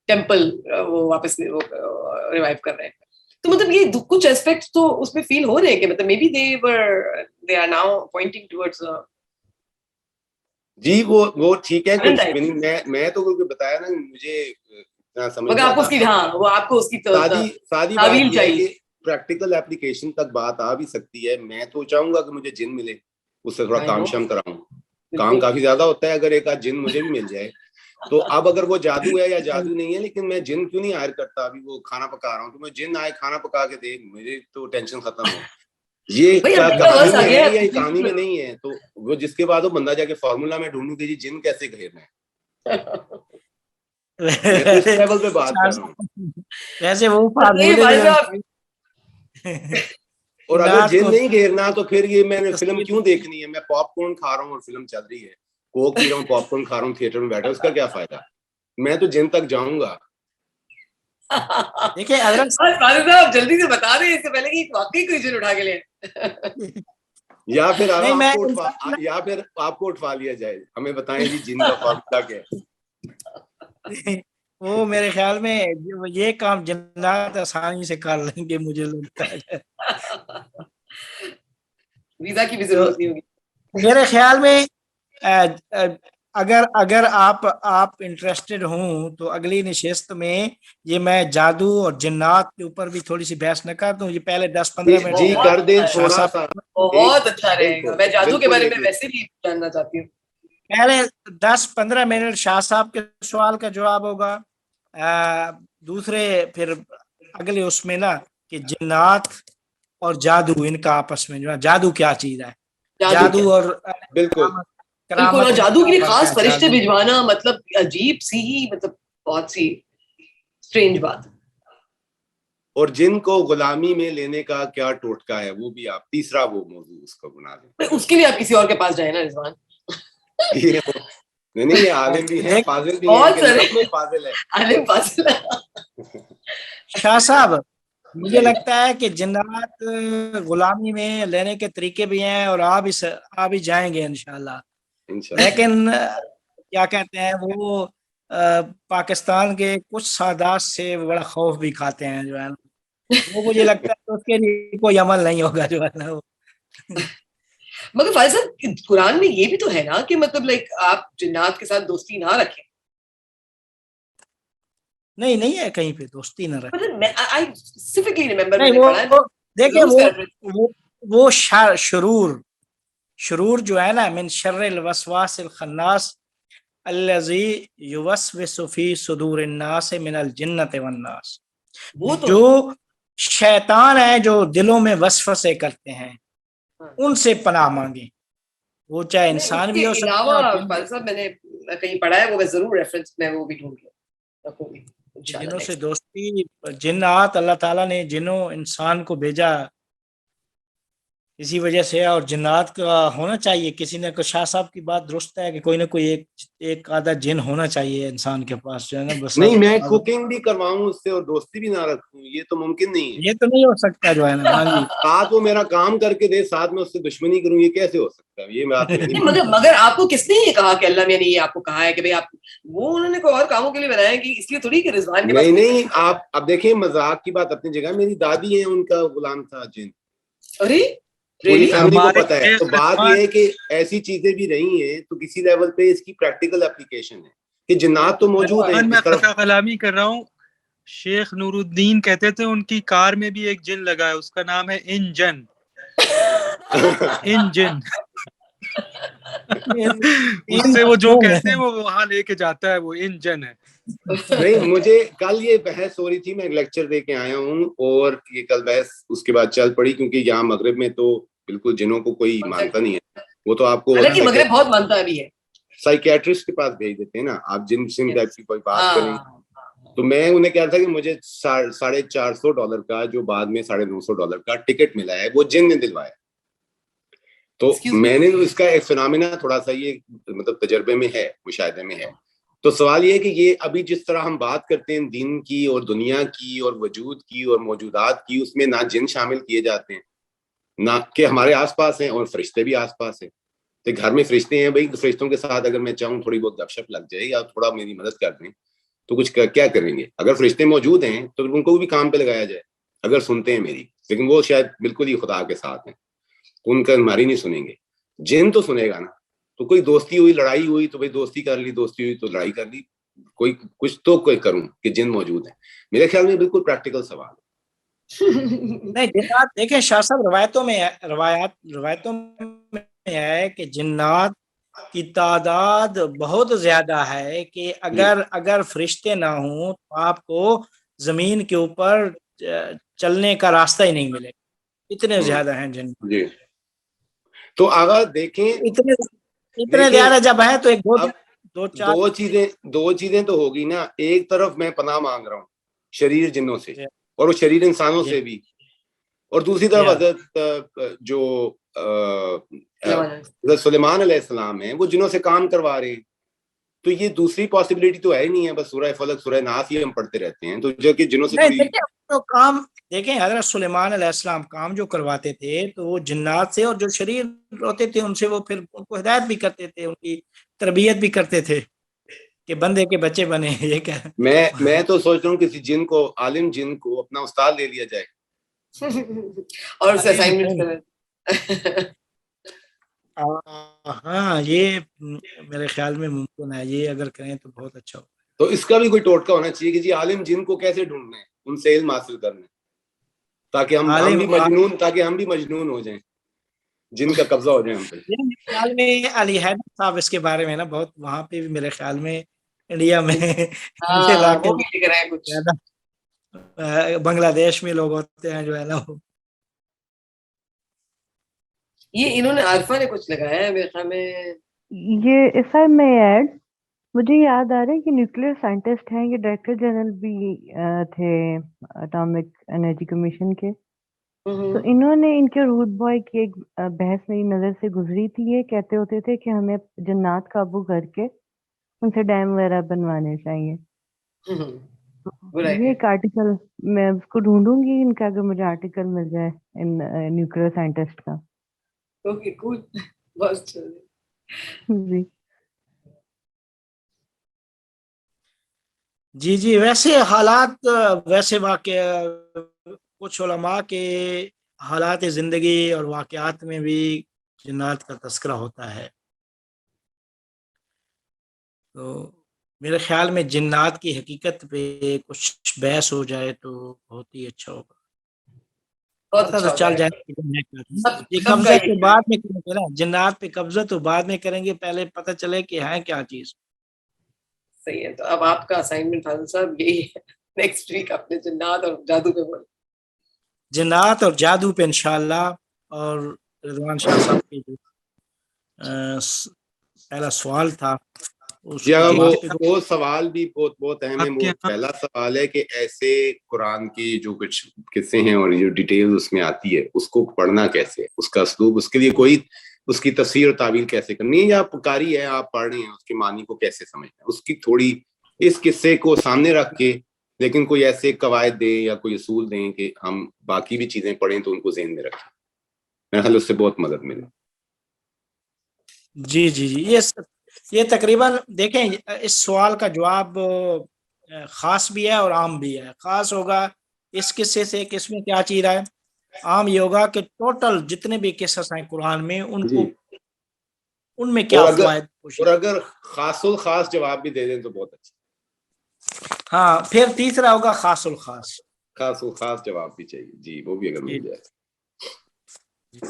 ٹیمپل وہ واپس ریوائیو کر رہے ہیں. تو مطلب یہ کچھ ایسپیکٹس تو اس میں فیل ہو رہے ہیں کہ مطلب maybe they are now pointing towards جی وہ ٹھیک ہے, کچھ میں تو بتایا نا, مجھے اتنا سمجھ مگر نہیں آپ کو آتا. اس کی, ہاں وہ آپ کو اس کی سادی بات تعویل یہ ہے چاہیے. کہ پریکٹیکل اپلیکیشن تک بات آ بھی سکتی ہے. میں تو چاہوں گا کہ مجھے جن ملے, اس سے تھوڑا کام شام کراؤں, کام کافی زیادہ ہوتا ہے اگر ایک آدھ جن مجھے بھی مل جائے. تو اب اگر وہ جادو ہے یا جادو نہیں ہے, لیکن میں جن کیوں نہیں ہائر کرتا, ابھی وہ کھانا پکا رہا ہوں تو میں جن آئے کھانا پکا کے دے, مجھے تو ٹینشن ختم ہو. یہ کہانی میں ہے یا کہانی میں نہیں ہے, تو وہ جس کے بعد وہ بندہ جا کے فارمولا میں ڈھونڈوں کہ جی جن کیسے گھیرنا ہے, میں تو اس لیول پہ بات کر رہا ہوں. ویسے وہ فارمولے اور اگر جن نہیں گھیرنا تو پھر یہ میں نے فلم کیوں دیکھنی ہے, میں پاپ کارن کھا رہا ہوں اور فلم چل رہی ہے, کوک پی رہا ہوں, پاپ کارن کھا رہا ہوں, تھیٹر میں بیٹھا, اس کا کیا فائدہ. میں تو جن تک جاؤں گا. دیکھیں حضرت صاحب جلدی سے بتا دیں اس سے پہلے کہ واقعی کوئی جن اٹھا کے لیں, یا پھر آپ کو اٹھوا لیا جائے, ہمیں بتائیں جی جن کا فارمولا کیا ہے. وہ میرے خیال میں یہ کام جنات آسانی سے کر لیں گے, مجھے لگتا ہے ویزا کی بھی ضرورت نہیں ہوگی میرے خیال میں. اگر آپ انٹرسٹڈ ہوں تو اگلی نشست میں یہ میں جادو اور جنات کے اوپر بھی تھوڑی سی بحث نہ کر دوں، یہ پہلے 10-15 منٹ جی کر دیں شاہ تھوڑا صاحب، سا، بہت اچھا رہے گا. میں جادو کے بارے میں بالکل ویسے بھی جاننا چاہتی ہوں. پہلے 10-15 منٹ شاہ صاحب کے سوال کا جواب ہوگا، دوسرے پھر اگلے اس میں نا کہ جنات اور جادو ان کا آپس میں جو ہے جادو کیا چیز ہے، جادو اور بالکل بالکل. اور جادو کے لیے خاص فرشتے جادو بھجوانا مطلب عجیب سی ہی مطلب بہت سی اسٹرینج بات. اور جن کو غلامی میں لینے کا کیا ٹوٹکا ہے وہ بھی آپ تیسرا وہ موضوع اس کو بنا دیں. اس کے لیے آپ کسی اور کے پاس جائیں نا رضوان. نہیں یہ عالم بھی ہے، فاضل بھی ہے، بہت کہ سارے نام میں فاضل ہے. عالم فاضل. شاہ صاحب مجھے لگتا ہے کہ جنات غلامی میں لینے کے طریقے بھی ہیں اور آپ ہی جائیں گے انشاءاللہ، لیکن کیا کہتے ہیں وہ پاکستان کے کچھ سادات سے بڑا خوف بھی کھاتے ہیں جو ہے نا، وہ مجھے لگتا ہے اس کے لیے کوئی عمل نہیں ہوگا جو ہے نا وہ. مگر فاضل صاحب قرآن میں یہ بھی تو ہے نا کہ مطلب لائک آپ جنات کے ساتھ دوستی نہ رکھیں. نہیں ہے کہیں پہ دوستی نہ رکھیں. مطلب I specifically remember نہیں میں نے پڑھا ہے. وہ دیکھیں ضرور اس کا reference. وہ شرور جو ہے نا، من شر الوسواس الخناس الذی یوسوس فی صدور الناس من الجنۃ والناس، وہ تو جو شیطان ہے جو دلوں میں وسوسے کرتے ہیں ان سے پناہ مانگیں، وہ چاہے انسان بھی ہو اس کے سکتا ہے علاوہ اور فاضل صاحب میں نے کہیں پڑھا ہے، وہ میں ضرور ریفرنس میں وہ بھی ڈھونڈ کے رکھوں گی انشاءاللہ. جنوں سے دوستی. جنات اللہ تعالیٰ نے جنوں انسان کو بھیجا اسی وجہ سے، اور جنات کا ہونا چاہیے کسی نے. شاہ صاحب کی بات درست ہے کہ کوئی نہ کوئی ایک آدھا جن ہونا چاہیے انسان کے پاس جو ہے نا. بس نہیں میں کوکنگ بھی کرواؤں اس سے اور دوستی بھی نہ رکھوں، یہ تو ممکن نہیں ہے. یہ تو نہیں ہو سکتا جو ہے نا. ہاں جی ساتھ وہ میرا کام کر کے دے، ساتھ میں اس سے دشمنی کروں، یہ کیسے ہو سکتا ہے؟ یہ بات نہیں. مگر آپ کو کس نے یہ کہا کہ اللہ میں نے یہ آپ کو کہا ہے کہ بھئی آپ وہ انہوں نے کوئی اور کاموں کے لیے بنایا کہ اس لیے تھوڑی کہ رضوان کے پاس. نہیں آپ اب دیکھیں مذاق کی بات اپنی جگہ، میری دادی ہیں ان کا غلام تھا جن، ارے پوری فیملی کو پتا ہے. تو بات یہ ہے کہ ایسی چیزیں بھی رہی ہیں تو کسی لیول پہ اس کی پریکٹیکل اپلیکیشن ہے کہ جنات تو موجود ہیں. میں قصہ کلامی کر رہا ہوں. شیخ نور الدین کہتے تھے ان کی کار میں بھی ایک جن لگا ہے، اس کا نام ہے انجن. انجن اس سے وہ جو کہتے ہیں وہ وہاں لے کے جاتا ہے، وہ انجن ہے. نہیں مجھے کل یہ بحث ہو رہی تھی، میں لیکچر دے کے آیا ہوں اور یہ کل بحث اس کے بعد چل پڑی، کیونکہ یہاں مغرب میں تو بالکل جنوں کو کوئی مانتا نہیں ہے. وہ تو آپ کو مغرب بہت مانتا بھی ہے، سائیکیٹرسٹ کے پاس بھیج دیتے ہیں نا. آپ جن سم ٹائپ کی کوئی بات کریں تو میں انہیں کہا تھا کہ مجھے $450 کا جو بعد میں $950 کا ٹکٹ ملا ہے وہ جن نے دلوایا. تو میں نے اس کا ایک فنامنا تھوڑا سا یہ مطلب تجربے میں ہے، مشاہدے میں ہے. تو سوال یہ ہے کہ یہ ابھی جس طرح ہم بات کرتے ہیں دین کی اور دنیا کی اور وجود کی اور موجودات کی، اس میں نہ جن شامل کیے جاتے ہیں نہ کہ ہمارے آس پاس ہیں، اور فرشتے بھی آس پاس ہیں. تو گھر میں فرشتے ہیں بھائی، فرشتوں کے ساتھ اگر میں چاہوں تھوڑی بہت گپ شپ لگ جائے یا تھوڑا میری مدد کر دیں تو کچھ کیا کریں گے؟ اگر فرشتے موجود ہیں تو ان کو بھی کام پہ لگایا جائے اگر سنتے ہیں میری. لیکن وہ شاید بالکل ہی خدا کے ساتھ ہیں تو ان کا ہماری نہیں سنیں گے. جن تو سنے گا نا. تو کوئی دوستی ہوئی، لڑائی ہوئی تو بھائی دوستی کر لی، دوستی ہوئی تو لڑائی کر لی. کوئی کچھ تو کوئی کروں کہ جن موجود ہیں. میرے خیال میں بالکل پریکٹیکل سوال ہے. نہیں جنات دیکھیں شاہ صاحب، روایتوں میں ہے کہ جنات کی تعداد بہت زیادہ ہے کہ اگر فرشتے نہ ہوں تو آپ کو زمین کے اوپر چلنے کا راستہ ہی نہیں ملے، اتنے زیادہ ہیں جن. جی تو آغا دیکھیں اتنے زیادہ جب ہیں تو ایک دو چیزیں تو ہوگی نا. ایک طرف میں پناہ مانگ رہا ہوں شریر جنوں سے اور وہ شریر انسانوں سے بھی، اور دوسری طرف حضرت جو حضرت سلیمان علیہ السلام ہیں وہ جنوں سے کام کروا رہے ہیں. تو یہ دوسری پاسبلٹی تو ہے ہی نہیں ہے. بس سورہ فلق سورہ ناس ہی ہم پڑھتے رہتے ہیں تو جو کہ جنوں سے کام دیکھیں. حضرت سلیمان علیہ السلام کام جو کرواتے تھے تو وہ جنات سے، اور جو شریر ہوتے تھے ان سے وہ پھر ان کو ہدایت بھی کرتے تھے، ان کی تربیت بھی کرتے تھے کہ بندے کے بچے بنے. یہ کیا میں تو سوچ رہا ہوں کسی جن کو، عالم جن کو اپنا استاد لے لیا جائے اور اسے اسائنمنٹ کریں. ہاں یہ میرے خیال میں ممکن ہے، یہ اگر کریں تو بہت اچھا ہوگا. تو اس کا بھی کوئی ٹوٹکا ہونا چاہیے کہ جی عالم جن کو کیسے ڈھونڈنے ہیں، ان سے علم حاصل کرنے، تاکہ ہم بھی مجنون ہو جائیں، جن کا قبضہ ہو جائے ہم پہ. میرے خیال میں علی حیدر صاحب اس کے بارے میں نا بہت، وہاں پہ بھی میرے خیال میں انڈیا میں وہ بھی لکھ رہے ہیں کچھ. بنگلہ دیش میں لوگ ہوتے ہیں جو ہے نا وہ. یہ انہوں نے عارفہ نے کچھ لگایا ہے میرے خیال میں. یہ if I may add، مجھے یاد آ رہا ہے کہ نیوکلیر سائنٹسٹ ہیں، یہ ڈائریکٹر جنرل بھی تھے اٹامک انرجی کمیشن کے. تو انہوں نے ان کے روٹ بوائے کی ایک بحث میری نظر سے گزری تھی، یہ کہتے ہوتے تھے کہ ہمیں جنات قابو کر کے ان سے ڈیم وغیرہ بنوانے چاہیے. یہ ایک آرٹیکل میں اس کو ڈھونڈوں گی ان کا، اگر مجھے آرٹیکل مل جائے ان نیوکلیر سائنٹسٹ کا. اوکے کول، بس جی جی جی. ویسے حالات، ویسے واقع کچھ علماء کے حالات زندگی اور واقعات میں بھی جنات کا تذکرہ ہوتا ہے. تو میرے خیال میں جنات کی حقیقت پہ کچھ بحث ہو جائے تو بہت ہی اچھا ہوگا. پتہ تو چل جائے یہ قبضہ کے بعد میں کریں گے نا، جنات پہ قبضہ تو بعد میں کریں گے، پہلے پتہ چلے کہ ہے کیا چیز. صحیح ہے. تو اب آپ کا اسائنمنٹ فاضل صاحب یہی ہے، نیکسٹ ویک اپنے جنات اور جادو پہ بولیں. جنات اور جادو پہ انشاءاللہ. اور رضوان شاہ صاحب کے جو پہلا سوال تھا اس وہ سوال بھی بہت اہم ہے. وہ پہلا سوال ہے کہ ایسے قرآن کی جو کچھ قصے ہیں اور جو ڈیٹیل اس میں آتی ہے اس کو پڑھنا کیسے، اس کا اسلوب، اس کے لیے کوئی اس کی تفسیر اور تعویل کیسے کرنی ہے، یا قاری ہے آپ پڑھ رہے ہیں اس کے معنی کو کیسے سمجھنا ہے، اس کی تھوڑی اس قصے کو سامنے رکھ کے لیکن کوئی ایسے قواعد دیں یا کوئی اصول دیں کہ ہم باقی بھی چیزیں پڑھیں تو ان کو ذہن میں رکھیں. میرے خیال اس سے بہت مدد ملے. جی جی جی. یہ تقریباً دیکھیں اس سوال کا جواب خاص بھی ہے اور عام بھی ہے. خاص ہوگا اس قصے سے کہ اس میں کیا چیز ہے، عام یہ ہوگا کہ ٹوٹل جتنے بھی قصص ہیں قرآن میں ان کو ان میں کیا فوائد. اور اگر خاص الخاص جواب بھی دے دیں تو بہت اچھا. ہاں پھر تیسرا ہوگا خاص الخاص. خاص الخاص جواب بھی چاہیے جی، وہ بھی اگر مل جائے.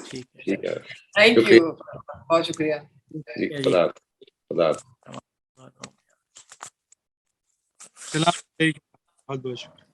ٹھیک ہے. تھینک یو، بہت شکریہ. خدا بہت بہت شکریہ.